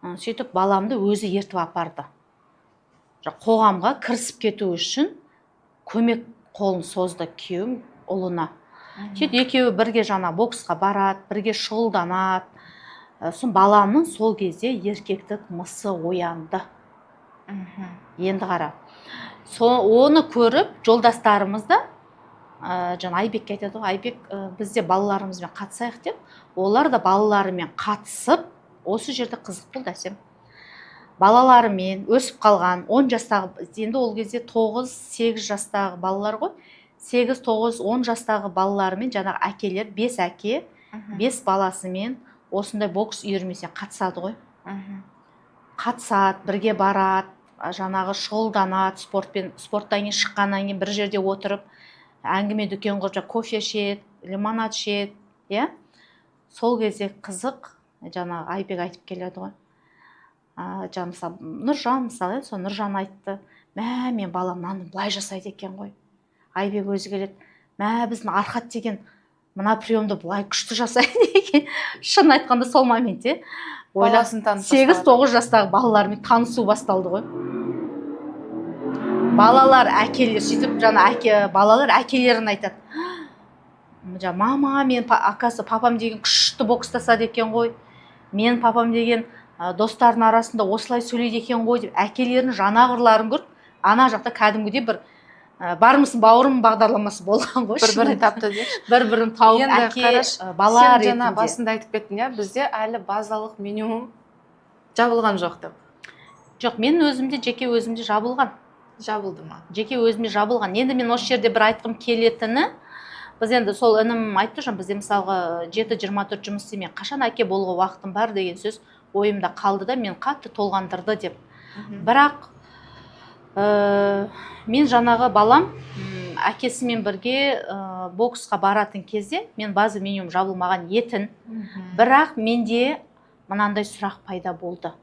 сөйтіп баламды өзі ертіп апарды. Қоғамға кірісіп кету үшін көмек қолын созды күйеуім ұлына. Сөйтіп екеуі бірге жаңа боксқа барады, бірге шұғылданады. Сосын баламның сол кезде еркектік мысы оянды. Енді қара. Оны көріп жолдастарымыз да жаңа Айбекке айтады ғой, Айбек бізде балаларымызбен қатысайық деп, олар да балаларымен қатысып, осы жерде қызық болды әсем. Балаларымен өсіп қалған 10 жастағы, енді ол кезде 9-8 жастағы балалар ғой, 8-9-10 жастағы балаларымен жаңағы әкелер, 5 әке, 5 баласымен осындай бокс үйірмесіне қатысады ғой. Қатысады, бірге барады, жаңағы шұғылданады, спорттан кейін шыққаннан кейін бір жерде отырып, әңгіме дүкен құрып, кофе ішеді, лимонад ішеді, иә? Сол кезде қызық, жаңағы Айбек айтып келеді ғой. Нұржан мысалы, сол Нұржан айтты, мә, мен балам мынаны былай жасайды екен ғой. Айбек өзі келеді, мә, біздің Архат деген мына приемды былай күшті жасайды екен. Шын айтқанда сол моментте 8-9 жастағы балалармен танысу басталды ғой. Балалар әкелер, сөйтіп балалар әкелерін айтады. Мама, мен папам деген күшті бокстасады екен ғой. Мен папам деген достардың арасында осылай сөйлейді екен ғой деп әкелерінің жанағырларын көріп, ана жақта кәдімгідей бір бармысың бауырым бағдарламасы болған ғой. Бір-бірін тапты деші. Бір-бірін тауып әке бала ретінде. Сен жаңа басында айтып кеттің, иә, бізде әлі базалық минимум жабылған жоқ деп. Жоқ, мен өзімде жабылған. Жабылды ма? Жеке өзіме жабылған. Енді мен осы жерде бір айтқым келетіні, біз енді сол інім айтты жаңа, бізде мысалға 7-24 жұмыс істемей қашан әке болуға уақытым бар деген сөз ойымда қалды да, мен қатты толғандырды деп. Бірақ мен жаңағы балам әкесімен бірге боксқа баратын кезде мен базы минимум жабылмаған етін, бірақ менде мынандай сұрақ пайда болды.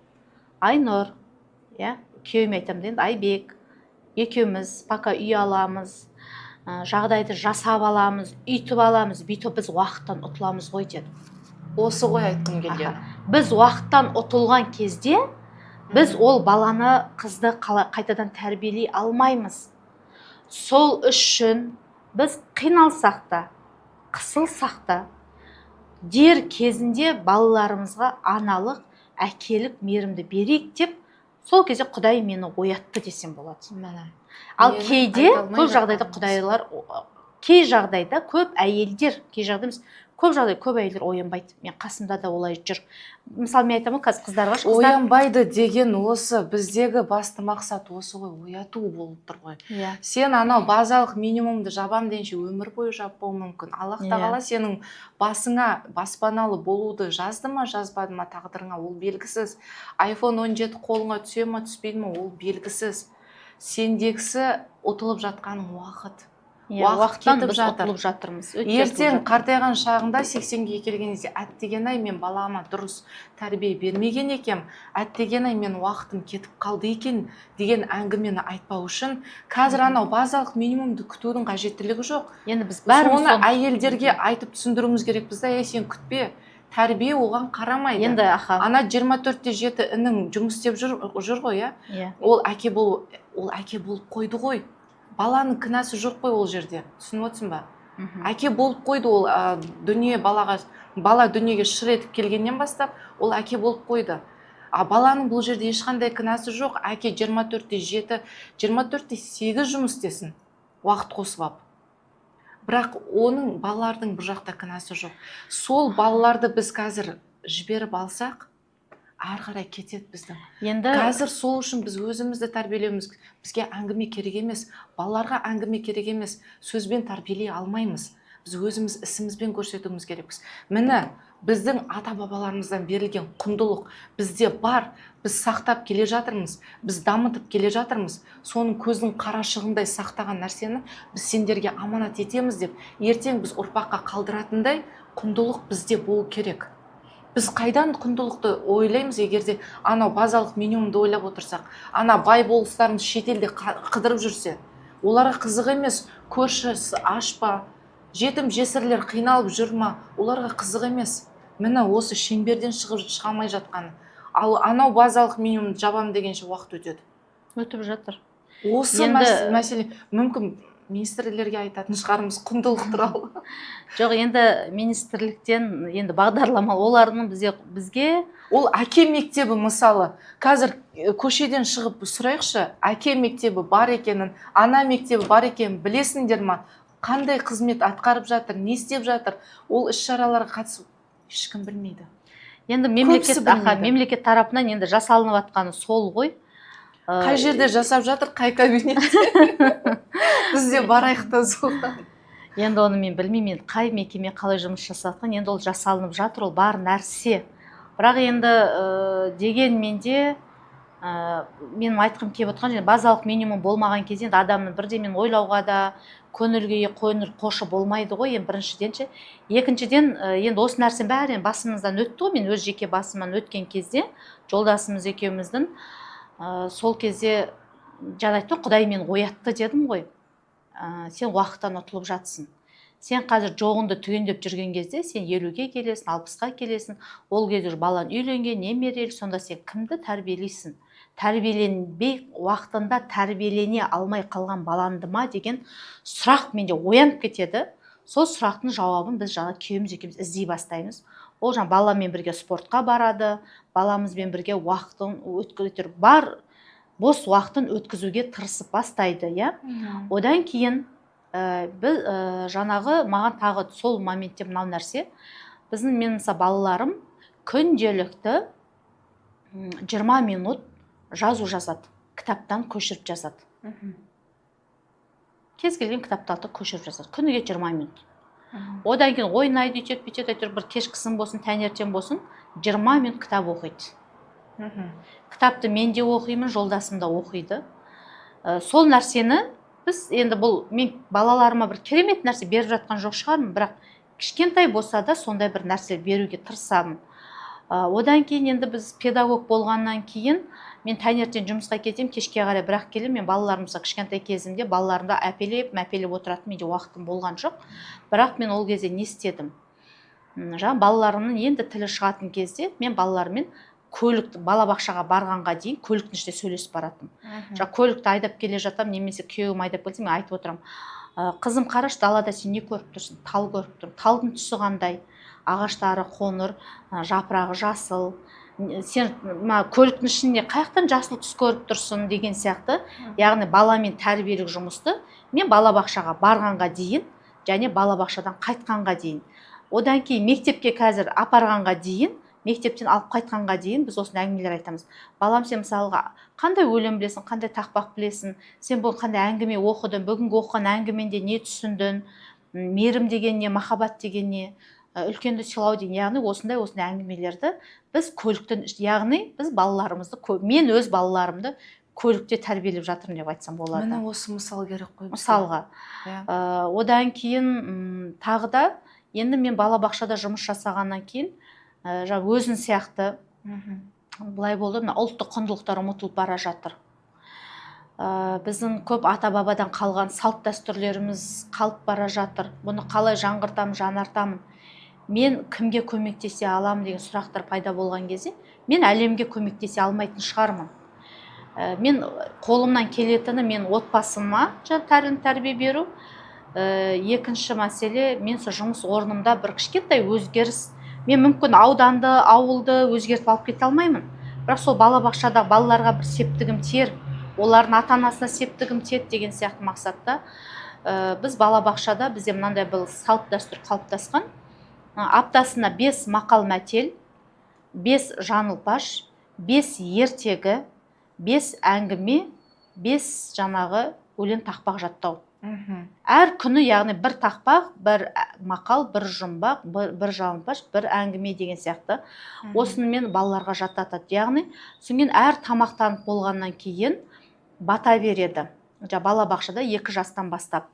Айнұр, күйеуіме айтамын енді, Айбек, екеуміз пока үй аламыз, жағдайды жасап аламыз, үйтіп аламыз, бүйтіп біз уақыттан ұтыламыз ғой деді. Осы ғой айтқым келген. Біз уақыттан ұтылған кезде біз ол баланы, қызды қайтадан тәрбиелей алмаймыз. Сол үшін біз қиналсақ та, қысылсақ та, дер кезінде балаларымызға аналық, әкелік мейірімді берейік деп, сол кезде Құдай мені оятты десем болады. Ал кейде көп жағдайда құдайлар, кей жағдайда көп әйелдер, көп әйелдер оянбайды. Мен қасымда да олай жүр. Мысалы, мен айтамын, қазір қыздарға оянбайды деген осы, біздегі басты мақсат осы ғой, ояту болып тұр ғой. Сен анау базалық минимумды жабам дейінше өмір бойы жаппау мүмкін. Аллах тағала сенің басыңа баспаналы болуды жазды ма, жазбады ма тағдырыңа, ол белгісіз. iPhone 17 қолыңа түсе ма, түспейді ма, ол белгісіз. Сендегісі ұтылып жатқаның уақыт. Уақыттан біз ұтылып жатырмыз. Ертең қартайған шағында 80-ге келгенде әттеген-ай мен балама дұрыс тәрбие бермеген екем, әттеген-ай мен уақытым кетіп қалды екен деген әңгімені айтпау үшін қазір анау базалық минимумды күтудің қажеттілігі жоқ. Енді біз соны әйелдерге айтып түсіндіруіміз керек. Бізде сен күтпе, тәрбие оған қарамайды. Енді ана 24-7 інің жұмыс істеп жүр ғой, ол әке болып қойды ғой. Баланың кінәсі жоқ қой ол жерде. Түсініп отырсың ба? Әке болып қойды, ол бала дүниеге шыр етіп келгеннен бастап, ол әке болып қойды. Баланың бұл жерде ешқандай кінәсі жоқ. Әке 24-7, 24-8 жұмыс істесін, уақыт қосып алып. Бірақ оның балалардың бұл жақта кінәсі жоқ. Сол балаларды біз қазір жіберіп алсақ, ары қарай кетеді біздің. Қазір сол үшін біз өзімізді тәрбиелеуіміз, бізге әңгіме керек емес, балаларға әңгіме керек емес, сөзбен тәрбиелей алмаймыз. біз өзіміз ісімізбен көрсетуіміз керекпіз. Міне біздің ата бабаларымыздан берілген құндылық бізде бар, біз сақтап келе жатырмыз, біз дамытып келе жатырмыз. Соның көздің қарашығындай сақтаған нәрсені біз сендерге аманат етеміз деп ертең біз ұрпаққа қалдыратындай құндылық бізде болу керек. Біз қайдан құндылықты ойлаймыз, егерде анау базалық минимумды ойлап отырсақ, ана бай болыстарымыз шетелде қыдырып жүрсе, оларға қызық емес, көршісі аш па, жетім жесірлер қиналып жүр ма, оларға қызық емес. Міне осы шеңберден шыға алмай жатқаны. Ал анау базалық минимумды жабам дегенше уақыт өтеді. Өтіп жатыр. Осы мәселе мүмкін министрлерге айтатын шығармыз құндылық туралы. Жоқ, енді министрліктен енді бағдарлама олардың бізге ол әке мектебі мысалы. Қазір көшеден шығып сұрайықшы, әке мектебі бар екенін, ана мектебі бар екенін білесіңдер ма? Қандай қызмет атқарып жатыр, не істеп жатыр? Ол іс-шараларға қатысып ешкім білмейді. Енді мемлекет тарапынан енді жасалынып жатқаны сол ғой. Қай жерде жасап жатыр, қай кабинетте? Бізде барайық та соған. Енді оны мен білмеймін, қай мекеме қалай жұмыс жасатқан, енді ол жасалынып жатыр, ол бар нәрсе. Бірақ енді дегенмен де менің айтқым келіп отқан және базалық минимум болмаған кезде енді адамның бірдемен ойлауға да көңілге қошы болмайды ғой, енді біріншіден. Екіншіден, енді осы нәрсе бәрі басымыздан өтті ғой, мен өз жеке басымнан өткен кезде жолдасымыз екеуміздің сол кезде жаңа айттым, Құдай мені оятты дедім ғой. Сен уақыттан ұтылып жатсың. Сен қазір жоғыңды түгендеп жүрген кезде сен 50-ге келесің, 60-ға келесің. Ол кезде балан үйленген, немерелі, сонда сен кімді тәрбиелейсің? Тәрбиеленбей уақытында тәрбиелене алмай қалған баланды ма деген сұрақ менде оянып кетеді. Сол сұрақтың жауабын біз жаңа күйеуіміз екеуміз іздей бастаймыз. Ол жаңа баламен бірге спортқа барады, баламызбен бірге уақытын өткізіп бар бос уақытын өткізуге тырысып бастайды, иә. Одан кейін біз жаңағы маған тағы сол моментте мынау нәрсе, мен мысалы балаларым күнделікті 20 минут жазу жазады, кітаптан көшіріп жазады. Кез келген кітаптарды көшіріп жазады, күніге 20 минут. Одан кейін ойнайды, бүйтеді, бір кешкісін болсын, таңертең болсын, 20 минут кітап оқиды. Кітапты мен де оқимын, жолдасым да оқиды. Сол нәрсені біз енді бұл мен балаларыма бір керемет нәрсе беріп жатқан жоқ шығармын, бірақ кішкентай болса да сондай бір нәрсе беруге тырысамын. Одан кейін енді біз педагог болғаннан кейін мен таңертең жұмысқа кетемін, кешке қарай бірақ келемін. Мен балаларымызға кішкентай кезімде балаларымды мәпелеп отыратын менде уақытым болған жоқ. Бірақ мен ол кезде не істедім? Жаңа балаларымның енді тілі шығатын кезде мен балалармен балабақшаға барғанға дейін көліктің ішінде сөйлесіп баратым. Көлікті айдап келе жатам, немесе күйеуім айдап келсе, мен айтып отырам. Қызым, қараш, далада сен не көріп тұрсың? Тал көріп тұрмын. Талдың түсі қандай? Ағаштары қоңыр, жапырағы жасыл. Сен көліктің ішінде қаяқтан жасыл түс көріп тұрсың деген сияқты. Яғни баламен тәрбиелік жұмысты мен балабақшаға барғанға дейін және балабақшадан қайтқанға дейін. Одан кейін мектепке қазір апарғанға дейін, мектептен алып қайтқанға дейін біз осындай әңгімелер айтамыз. Балам, сен мысалға қандай өлең білесің, қандай тақпақ білесің, сен бұл қандай әңгіме оқыдың, бүгінгі оқыған әңгіменде не түсіндің, мейірім деген не, махаббат деген не, үлкенді сыйлау деген, яғни осындай әңгімелерді біз көліктен, яғни біз балаларымызды, мен өз балаларымды көлікте тәрбиелеп жатырмын деп айтсам болады. Міне осы мысал керек қой. Мысалға. Одан кейін тағы да енді мен балабақшада жұмыс жасағаннан кейін өзін сияқты былай болды, ұлттық құндылықтар ұмытылып бара жатыр. Біздің көп ата-бабадан қалған салт дәстүрлеріміз қалып бара жатыр. Бұны қалай жаңғыртамын, жаңартамын? Мен кімге көмектесе аламын деген сұрақтар пайда болған кезде, мен әлемге көмектесе алмайтын шығармын. Мен қолымнан келетіні мен отбасыма тәрбие беру. Екінші мәселе, мен жұмыс орнымда бір кішкентай өзгеріс. Мен мүмкін ауданды, ауылды өзгертіп алып кете алмаймын. Бірақ сол балабақшада балаларға бір септігім тиер, олардың ата-анасына септігім тиеді деген сияқты мақсатта біз балабақшада бізде мынандай бір салт дәстүр қалыптасқан. Аптасына 5 мақал мәтел, 5 жаңылпаш, 5 ертегі, 5 әңгіме 5 жаңағы өлең тақпақ жаттау. Мхм. Әр күні яғни бір тақпақ, бір мақал, бір жұмбақ, бір жалынпаш, бір әңгіме деген сияқты. Осынымен балаларға жаттатады. Яғни сонымен әр тамақтанып болғаннан кейін бата береді. Балабақшада 2 жастан бастап.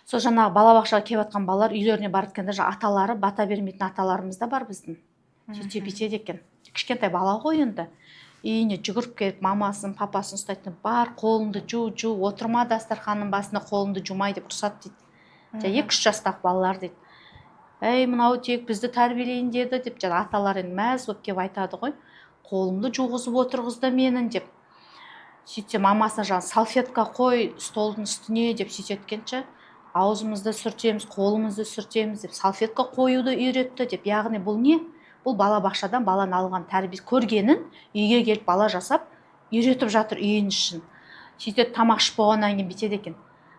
Сол жаңағы балабақшаға келіп жатқан балалар үйлеріне барып кеткенде аталары бата бермейтін аталарымыз да бар біздің. Сөйтіп бүйтеді екен. Кішкентай бала ғой енді. Үйіне жүгіріп келіп мамасын, папасын ұстайтын, бар қолыңды жу, отырма дастарханның басында қолыңды жумай деп рұқсат дейді. 2-3 жастағы балалар дейді. Әй, мынау тек бізді тәрбиелейін деді деп аталар енді мәз болып келіп айтады ғой. Қолымды жуғызып отырғызды менің деп. Сөйтсе мамасына салфетка қой столдың үстіне деп сөйткенше аузымызды сүртеміз, қолымызды сүртеміз деп салфетка қоюды үйретті деп. Яғни бұл не? Бұл балабақшадан баланы алған тәрбие көргенін үйге келіп бала жасап үйретіп жатыр үйін үшін. Сөйтеді тамақ ішіп болғаннан кейін бүйтеді екен.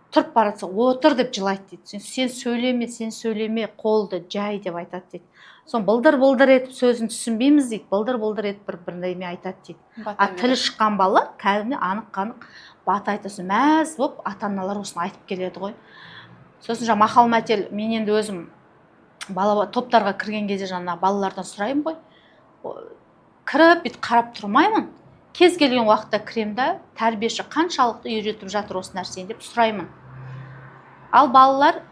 Тұрып баратса отыр деп жылайды дейді. Сен сөйлеме, қолды жай деп айтады дейді. Сон былдыр етіп сөзін түсінбейміз дейді. Былдыр етіп бір-біріне айтады дейді. Тілі шыққан балалар кәдімгі анық-қанық бата айтасы мәз болып ата-аналар осыны айтып келеді ғой. Сосын мақал мәтел мен енді өзім топтарға кірген кезде балалардан сұраймын ғой. Кіріп бүйтіп қарап тұрмаймын. Кез келген уақытта кіремді, тәрбиеші қаншалықты үйретіп жатыр осы нәрсені деп сұраймын. Ал балалар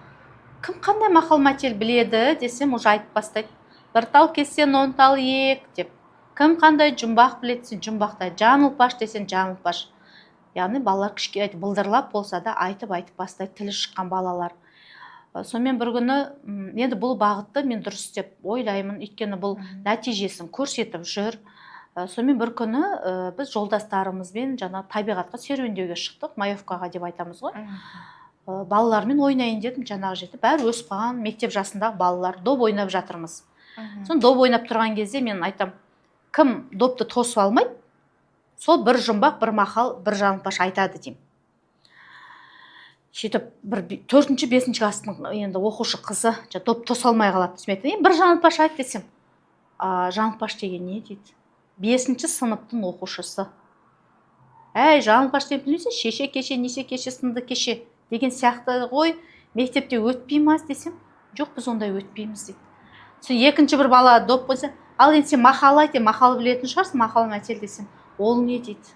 кім қандай мақал мәтел біледі десем уже айтып бастайды. Бір тал кессең 10 тал ек деп. Кім қандай жұмбақ біледі десең жұмбақтай, жаңылпаш десең жаңылпаш. Яғни балалар кішкене былдырлап болса да айтып бастайды, тілі шыққан балалар. Сонымен бір күні енді бұл бағытты мен дұрыс деп ойлаймын, өйткені бұл нәтижесін көрсетіп жүр. Сонымен бір күні біз жолдастарымызбен табиғатқа серуендеуге шықтық, Маевкаға деп айтамыз ғой. Балалармен ойнайын дедім, жаңағы жерде бәрі өсіп қалған мектеп жасындағы балалар, доп ойнап жатырмыз. Сон доп ойнап тұрған кезде мен айтам, кім допты тосып алмайды, сол бір жұмбақ, бір мақал, бір жаңылпаш айтады деймін. Сөйтіп бір 4-5 класстың енді оқушы қызы доп тоса алмай қалады десем, бір жаңылпаш айт десем, жаңылпаш деген не дейді? 5-ші сыныптың оқушысы. Әй, жаңылпаш деп білмейсің, шеше кеше, неше кеше сынды кеше деген сияқты ғой, мектепте өтпейміз десем, жоқ, біз ондай өтпейміз дейді. Сол екінші бір бала доп қойса, ал енді сен мақал айт, мақал білетін шығарсың, мақал мәтел десем, ол не дейді?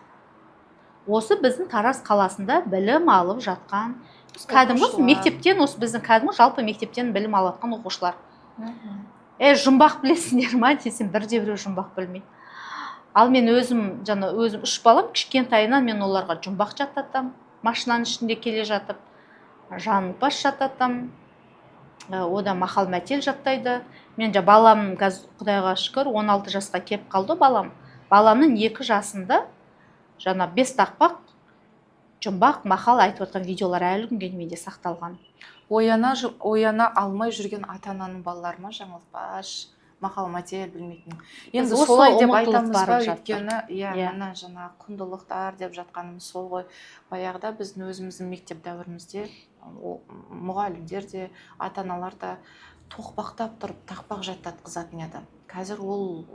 Осы біздің Тараз қаласында білім алып жатқан, кәдімгі мектептен, осы біздің кәдімгі жалпы мектептен білім алып жатқан оқушылар. Жұмбақ білесіңдер ма десем, бірде-біреу жұмбақ білмейді. Ал мен өзім 3 балам, кішкентайынан мен оларға жұмбақ жаттатам, машинаның ішінде келе жатып, жаңылпаш жаттатам, одан мақал мәтел жаттайды. Мен балам Құдайға шүкір 16 жасқа келіп қалды балам. Баламның 2 жасында 5 тақпақ, жұмбақ, мақал айтып отқан видеолар әлі күнге менде сақталған. Ояна алмай жүрген ата-ананың балалары ма жаңылпаш, мақал мәтел білмейтін. Енді солай деп айтамыз ба, өйткені мына құндылықтар деп жатқанымыз сол ғой. Баяғыда біздің өзіміздің мектеп дәуірімізде мұғалімдер де, ата-аналар да тоқпақтап тұрып тақпақ жаттатқызатын еді. Қазір ол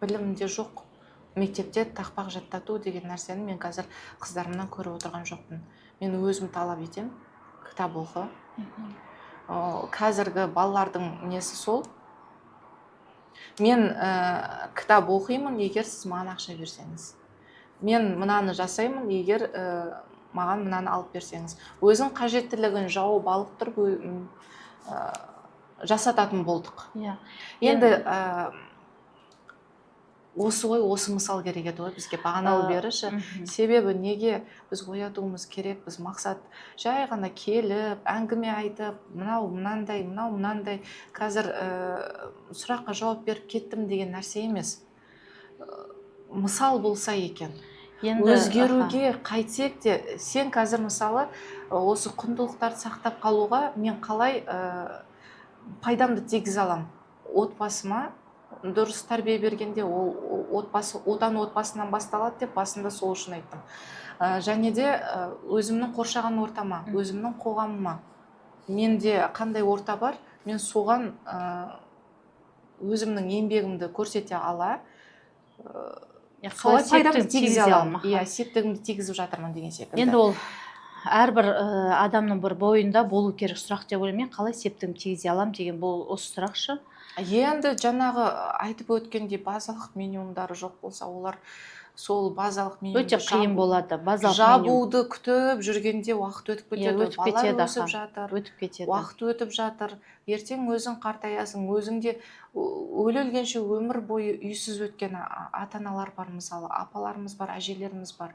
білімде жоқ. Мектепте тақпақ жаттату деген нәрсені мен қазір қыздарымнан көріп отырған жоқпын. Мен өзім талап етем, кітап оқы. Қазіргі балалардың несі сол. Мен кітап оқимын, егер сіз маған ақша берсеңіз. Мен мынаны жасаймын, егер маған мынаны алып берсеңіз. Өзің қажеттілігін жауып алып тұрып жасататын болдық. Енді осы мысал керек еді ғой бізге бағаналы беріші. Себебі неге біз оятуымыз керек, біз мақсат жай ғана келіп, әңгіме айтып, мынау мынандай, қазір сұраққа жауап беріп кеттім деген нәрсе емес. Мысал болса екен. Өзгеруге қайтсек те, сен қазір мысалы осы құндылықтарды сақтап қалуға мен қалай пайдамды тигізе аламын? Отбасыма дұрыс тәрбие бергенде ол отбасынан басталады деп басында сол үшін айттым. Және де өзімнің қоршаған ортама, өзімнің қоғамыма, менде қандай орта бар, мен соған өзімнің еңбегімді көрсете ала, солай пайдамды септігін тигізе тигізе аламын. алмақ. Иә, септігімді тигізіп жатырмын деген секілді. Енді ол әрбір адамның бір бойында болу керек сұрақ деп ойлаймын. Мен қалай септігін тигізе аламын деген бұл осы сұрақшы. Енді жаңағы айтып өткендей базалық минимумдары жоқ болса, олар сол базалық минимумды Өте қиын болады. Базалық минимум жабуды күтіп жүргенде уақыт өтіп кетеді. өтіп кетеді, Балалар өсіп аха. жатыр, өтіп кетеді. уақыт өтіп жатыр. Ертең өзің қартаясың, өзіңде өле-өлгенше өмір бойы үйсіз өткен ата-аналар бар, мысалы, апаларымыз бар, әжелеріміз бар.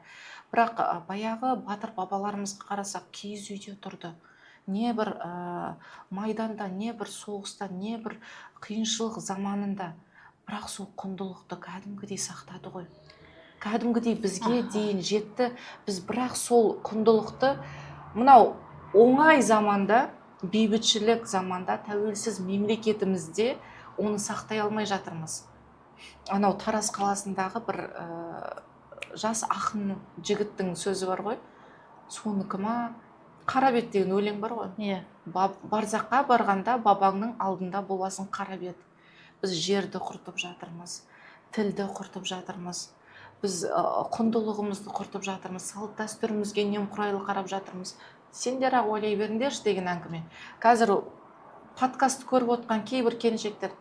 Бірақ баяғы батыр бабаларымызға қарасақ, киіз үйде тұрды. Не бір майданда, не бір соғыста, не бір қиыншылық заманында, бірақ сол құндылықты кәдімгідей сақтады ғой. Кәдімгідей бізге дейін жетті. Біз бірақ сол құндылықты мынау оңай заманда, бейбітшілік заманда, тәуелсіз мемлекетімізде оны сақтай алмай жатырмыз. Анау Тараз қаласындағы бір жас ақын жігіттің сөзі бар ғой. Соныкі ма? Қарабет деген өлең бар ғой. Иә. Барзаққа барғанда бабаңның алдында боласың қарабет. Біз жерді құртып жатырмыз, тілді құртып жатырмыз. Біз құндылығымызды құртып жатырмыз, салт дәстүрімізге немқұрайлы қарап жатырмыз. Сендер ақ ойлай беріңдерші деген әңгіме. Қазір подкаст көріп отқан кейбір келіншектер,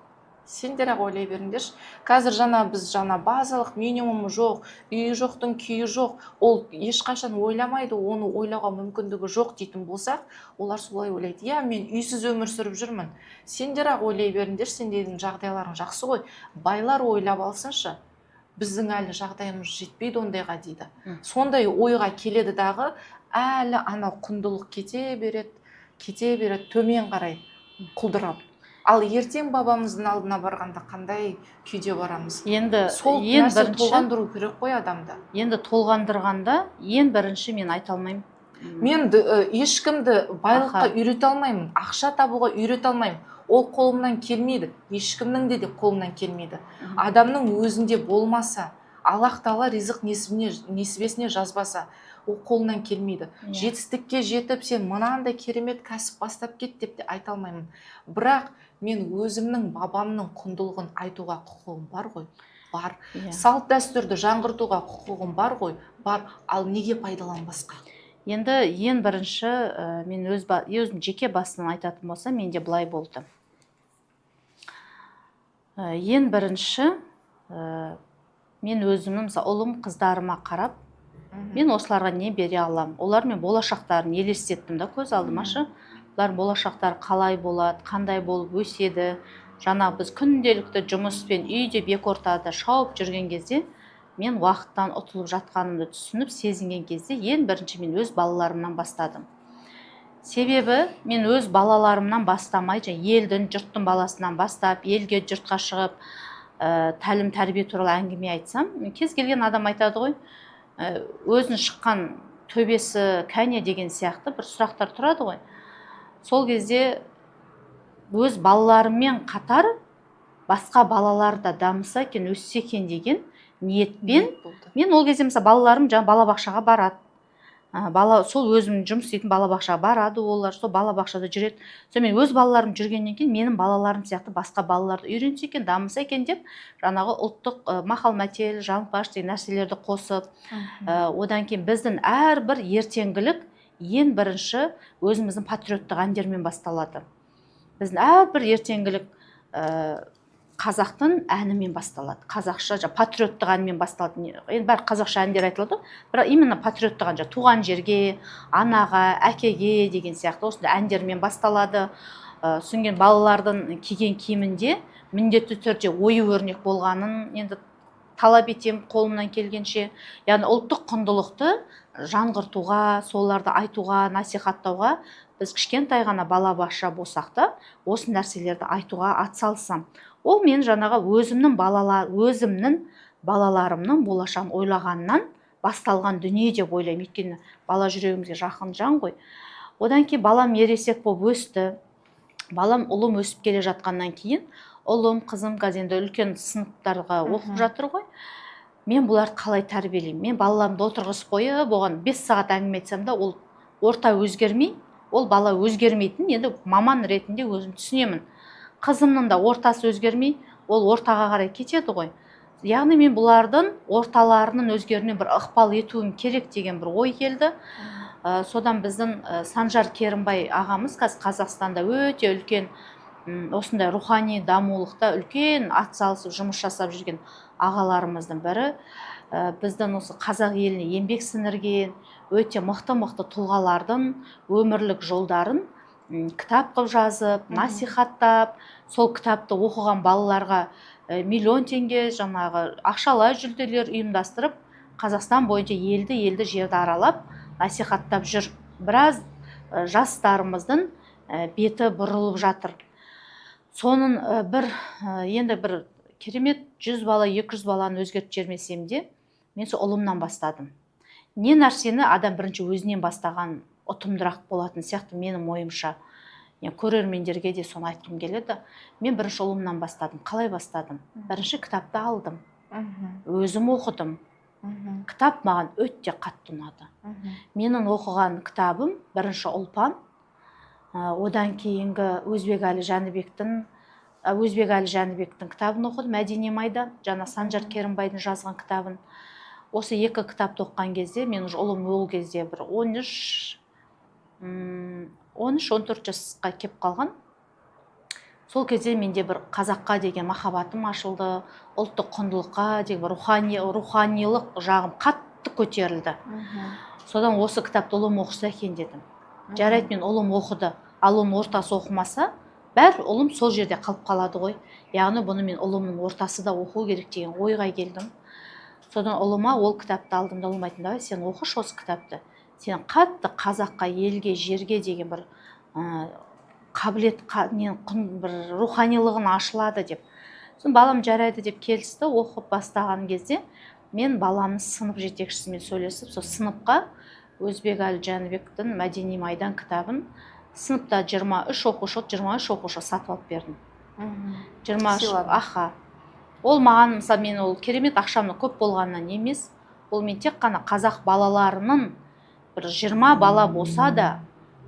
сендер ақ ойлай беріңдерші. Қазір біз базалық минимумы жоқ, үйі жоқтың күйі жоқ, ол ешқашан ойламайды, оны ойлауға мүмкіндігі жоқ дейтін болсақ, олар солай ойлайды. Иә, мен үйсіз өмір сүріп жүрмін. Сендер ақ ойлай беріңдерші, сендердің жағдайларың жақсы ғой. Байлар ойлап алсыншы. Біздің әлі жағдайымыз жетпейді ондайға дейді. Сондай ойға келеді дағы, әлі анау құндылық кете береді, төмен қарай құлдырап. Ал ертең бабамыздың алдына барғанда қандай күйде барамыз? Енді сол нәрсе толғандыру керек қой адамды. Енді толғандырғанда ең бірінші мен айта алмаймын. Мен ешкімді байлыққа үйрете алмаймын, ақша табуға үйрете алмаймын. Ол қолымнан келмейді, ешкімнің де қолымнан келмейді. Адамның өзінде болмаса, Аллах Тағала ризық несібесіне жазбаса, ол қолынан келмейді. Жетістікке жетіп, сен мынандай керемет кәсіп бастап кет деп те айта алмаймын. Бірақ мен өзімнің бабамның құндылығын айтуға құқығым бар ғой? Бар. Салт дәстүрді жаңғыртуға құқығым бар ғой? Бар. Ал неге пайдаланбасқа? Енді ең бірінші мен өзім жеке басынан айтатын болсам, менде былай болды. Ең бірінші мен өзімнің ұлым қыздарыма қарап, мен осыларға не бере алам? Олар мен болашақтарын елестеттім да көз алдымашы. Олар болашақтары қалай болады, қандай болып өседі. Жаңа біз күнделікті жұмыспен үйде бек ортада шауып жүрген кезде, мен уақыттан ұтылып жатқанымды түсініп, сезінген кезде ең бірінші мен өз балаларымнан бастадым. Себебі мен өз балаларымнан бастамай, елдің, жұрттың баласынан бастап, елге жұртқа шығып, тәлім тәрбие туралы әңгіме айтсам, кез келген адам айтады ғой, өзінің шыққан төбесі кәне деген сияқты бір сұрақтар тұрады ғой. Сол кезде өз балаларыммен қатар басқа балалар да дамыса екен, өссе екен деген ниетпен мен ол кезде мысалы балаларым балабақшаға барады. Сол өзім жұмыс істейтін балабақшаға барады, олар сол балабақшада жүреді. Сол мен өз балаларым жүргеннен кейін менің балаларым сияқты басқа балаларды үйренсе екен, дамыса екен деп, жаңағы ұлттық мақал-мәтел, жаңылтпаш деген нәрселерді қосып, одан кейін біздің әрбір ертеңгілік ең бірінші өзіміздің патриоттық әндермен басталады. Біздің әрбір ертеңгілік қазақтың әнімен басталады. Қазақша патриоттық әнмен басталады. Енді бәрі қазақша әндер айтылады, бірақ именно патриоттық ән, туған жерге, анаға, әкеге деген сияқты осындай әндермен басталады. Содан балалардың киген киімінде міндетті түрде ою-өрнек болғанын енді талап етем қолымнан келгенше. Яғни ұлттық құндылықты жаңғыртуға, соларды айтуға, насихаттауға біз кішкентай ғана балабақша болсақ та осы нәрселерді айтуға атсалысам. Ол мен жаңағы өзімнің балаларымның болашағын ойлағаннан басталған дүние деп ойлаймын. Өйткені бала жүрегімізге жақын жан ғой. Одан кейін балам ересек болып өсті. Балам ұлым өсіп келе жатқаннан кейін, ұлым, қызым қазір енді үлкен сыныптарға оқып жатыр ғой. Мен бұларды қалай тәрбиелеймін? Мен балаларымды отырғызып қойып, оған 5 сағат әңгіме айтсам да, ол орта өзгермей, ол бала өзгермейтін, енді маман ретінде өзім түсінемін. Қызымның да ортасы өзгермей, ол ортаға қарай кетеді ғой. яғни мен бұлардың орталарының өзгеруіне бір ықпал етуім керек деген бір ой келді. Содан біздің Санжар Керімбай ағамыз қазір Қазақстанда өте үлкен осындай рухани дамулықта үлкен атсалысып жұмыс жасап жүрген ағаларымыздың бірі. Біздің осы қазақ еліне еңбек сіңірген өте мықты тұлғалардың өмірлік жолдарын кітап қылып жазып, насихаттап, сол кітапты оқыған балаларға миллион теңге жаңағы ақшалай жүлделер ұйымдастырып, Қазақстан бойынша елді жерді аралап, насихаттап жүр. Біраз жастарымыздың беті бұрылып жатыр. Соның енді бір керемет 100 бала, 200 баланы өзгертіп жібермесем де, мен сол ұлымнан бастадым. Не нәрсені адам бірінші өзінен бастаған ұтымдырақ болатын сияқты менің ойымша. Көрермендерге де соны айтқым келеді. Мен бірінші ұлымнан бастадым. Қалай бастадым? Бірінші кітапты алдым. Өзім оқыдым. Кітап маған өте қатты ұнады. Менің оқыған кітабым бірінші Ұлпан. Одан кейінгі Өзбекәлі Жәнібектің кітабын оқыдым, Мәдени майдан, жаңа Санжар Керімбайдың жазған кітабын. Осы екі кітапты оқыған кезде, мен ұлым ол кезде бір 13-14 жасқа кеп қалған. Сол кезде менде бір қазаққа деген махаббатым ашылды, ұлттық құндылыққа деген руханилық жағым қатты көтерілді. Содан осы кітапты ұлым оқыса екен дедім. Жарайды, мен ұлым оқыды, ал оның ортасы оқымаса, бәр ұлым сол жерде қалып қалады ғой. Яғни бұны мен ұлымның ортасы да оқу керек деген ойға келдім. Содан ұлыма ол кітапты алдым да, ұлым айттым, давай сен оқыш осы кітапты. Сен қатты қазаққа, елге, жерге деген бір қабілет, бір руханилығын ашылады деп. Сосын балам жарайды деп келісті. Оқып бастаған кезде мен баламның сынып жетекшісімен сөйлесіп, сол сыныпқа Өзбекәлі Жәнібектің Мәдени майдан кітабын сыныпта 23 оқушы сатып алып бердім. 23, аха. Ол маған, мысалы, мен ол керемет ақшамның көп болғаннан емес, ол мен тек қана қазақ балаларының бір 20 бала болса да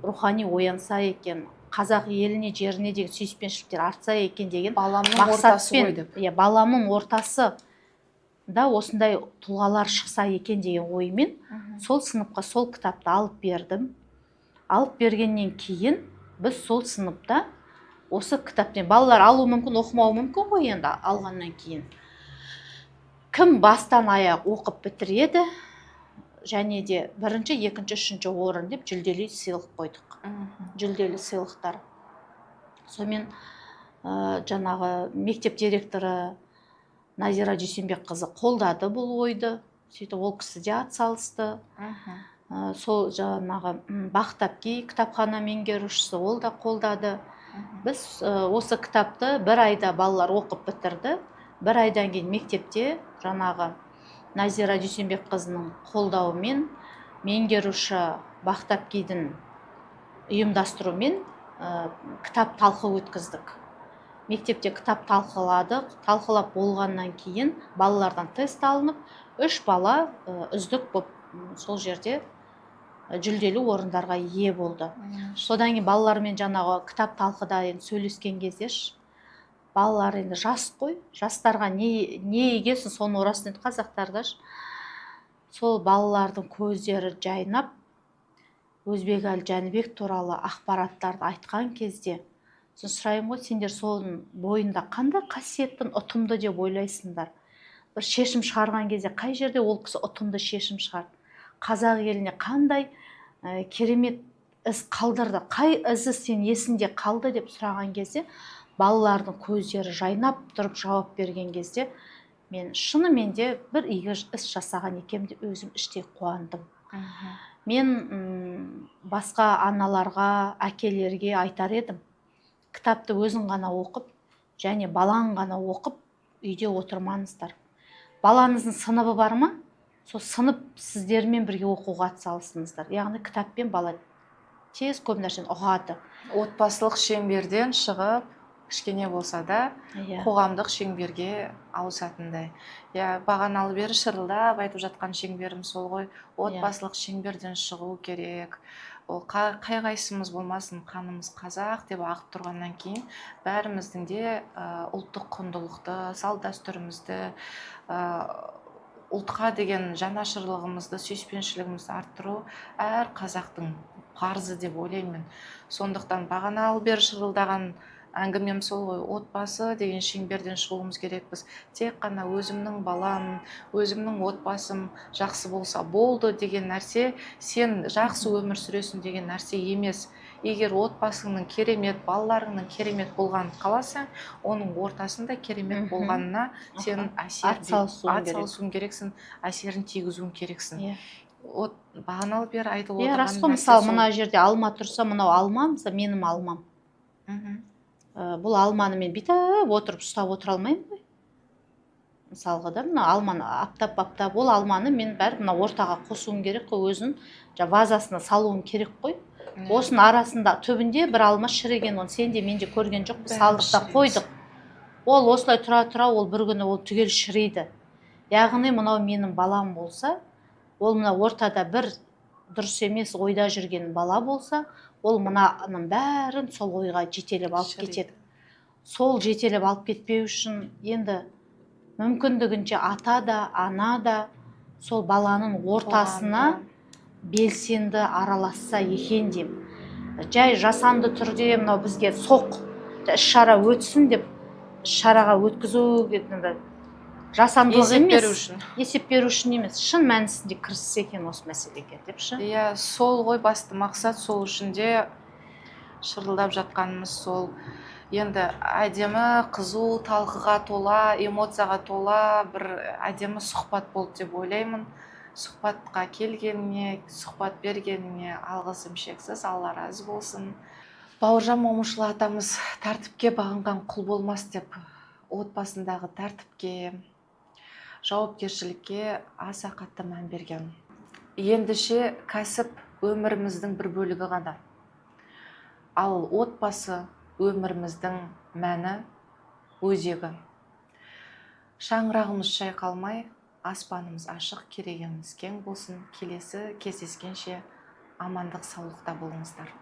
рухани оянса екен, қазақ еліне, жеріне деген сүйіспеншіліктер артса екен деген мақсатпен, баламның ортасы да осындай тұлғалар шықса екен деген оймен сол сыныпқа сол кітапты алып бердім. Алып бергеннен кейін біз сол сыныпта осы кітаптен, балалар алу мүмкін, оқымау мүмкін ғой енді алғаннан кейін. Кім бастан аяқ оқып бітіреді, және де бірінші, екінші, үшінші орын деп жүлделі сыйлық қойдық. Жүлделі сыйлықтар. Сонымен жаңағы мектеп директоры Назира Дүйсенбекқызы қолдады бұл ойды. Сөйтіп ол кісі де атсалысты. Сол жаңағы Бақтапки кітапхана меңгерушісі ол да қолдады. Біз осы кітапты бір айда балалар оқып бітірді. Бір айдан кейін мектепте жаңағы Назира Дүйсенбекқызының қолдауымен меңгеруші Бақтапкидің ұйымдастыруымен кітап талқы өткіздік. Мектепте кітап талқыладық. Талқылап болғаннан кейін балалардан тест алынып, 3 бала үздік болып сол жерде жүлделі орындарға ие болды. Содан кейін балалармен жаңағы кітап талқыда сөйлескен кезде балалар енді жас қой, жастарға не егесін соны орасын еді қазақтарда. Сол балалардың көздері жайнап, Өзбекәлі Жәнібек туралы ақпараттарды айтқан кезде, сосын сұраймын ғой, сендер соның бойында қандай қасиеттің ұтымды деп ойлайсыңдар? Бір шешім шығарған кезде қай жерде ол кісі ұтымды шешім шығарды? Қазақ еліне қандай керемет із қалдырды, қай ізі сен есінде қалды деп сұраған кезде, балалардың көздері жайнап тұрып жауап берген кезде, мен шынымен де бір игі іс жасаған екем деп өзім іштей қуандым. Мен басқа аналарға, әкелерге айтар едім, кітапты өзің ғана оқып, және балаң ғана оқып, үйде отырмаңыздар. Балаңыздың сыныбы бар ма? Сол сынып сіздермен бірге оқуға атсалысыңыздар. Яғни кітаппен бала тез көп нәрсені ұғады. Отбасылық шеңберден шығып, кішкене болса да қоғамдық шеңберге ауысатындай. Бағаналы бері шырылдап айтып жатқан шеңберім сол ғой. Отбасылық шеңберден шығу керек. ол қай қайсымыз болмасын қанымыз қазақ деп ағып тұрғаннан кейін бәріміздің де ұлттық құндылықты салт дәстүрімізді ұлтқа деген жанашырлығымызды сүйіспеншілігімізді арттыру әр қазақтың парызы деп ойлаймын. Сондықтан бағаналы бері шырылдаған әңгімем сол ғой, отбасы деген шеңберден шығуымыз керекпіз. Тек қана өзімнің балам, өзімнің отбасым жақсы болса болды деген нәрсе, сен жақсы өмір сүресің деген нәрсе емес. Егер отбасыңның керемет, балаларыңның керемет болғанын қаласаң, оның ортасында керемет болғанына сен атсалысуың керексің, әсерін тигізуің керексің. Бағаналы бері айтылып отырған рас қой, мысалы мына жерде алма тұрса, мынау алма, мысалы менің алмам. Бұл алманы мен бүйтіп отырып ұстап отыра алмаймын ғой. Мысалға да мына алманы аптап, ол алманы мен бәрі мына ортаға қосуым керек қой, өзін вазасына салуым керек қой. Осының арасында түбінде бір алма шіріген, оны сен де мен де көрген жоқпыз, салдық та қойдық. Ол осылай тұра ол бір күні ол түгел шірейді. Яғни мынау менің балам болса, ол мына ортада бір дұрыс емес ойда жүрген бала болса, ол мынаның бәрін сол ойға жетелеп алып кетеді. Сол жетелеп алып кетпеу үшін енді мүмкіндігінше ата да, ана да сол баланың ортасына белсенді араласса екен дейм. Жай жасанды түрде мынау бізге соқ іс-шара өтсін деп іс-шараға өткізу жасандылық емес, есеп беру үшін емес, шын мәнісінде кіріссе екен осы мәселеге депші. Иә, сол ғой басты мақсат, сол үшін де шырылдап жатқанымыз сол. Енді әдемі, қызу, талқыға тола, эмоцияға тола бір әдемі сұхбат болды деп ойлаймын. Сұхбатқа келгеніне, сұхбат бергеніне алғысым шексіз, Алла разы болсын. Бауыржан Момышұлы атамыз тәртіпке бағынған құл болмас деп, отбасындағы тәртіпке, жауапкершілікке аса қатты мән берген. Ендеше кәсіп өміріміздің бір бөлігі ғана. Ал отбасы өміріміздің мәні, өзегі. Шаңырағымыз шайқалмай, аспанымыз ашық, керегеміз кең болсын. Келесі кездескенше амандық, саулықта болыңыздар.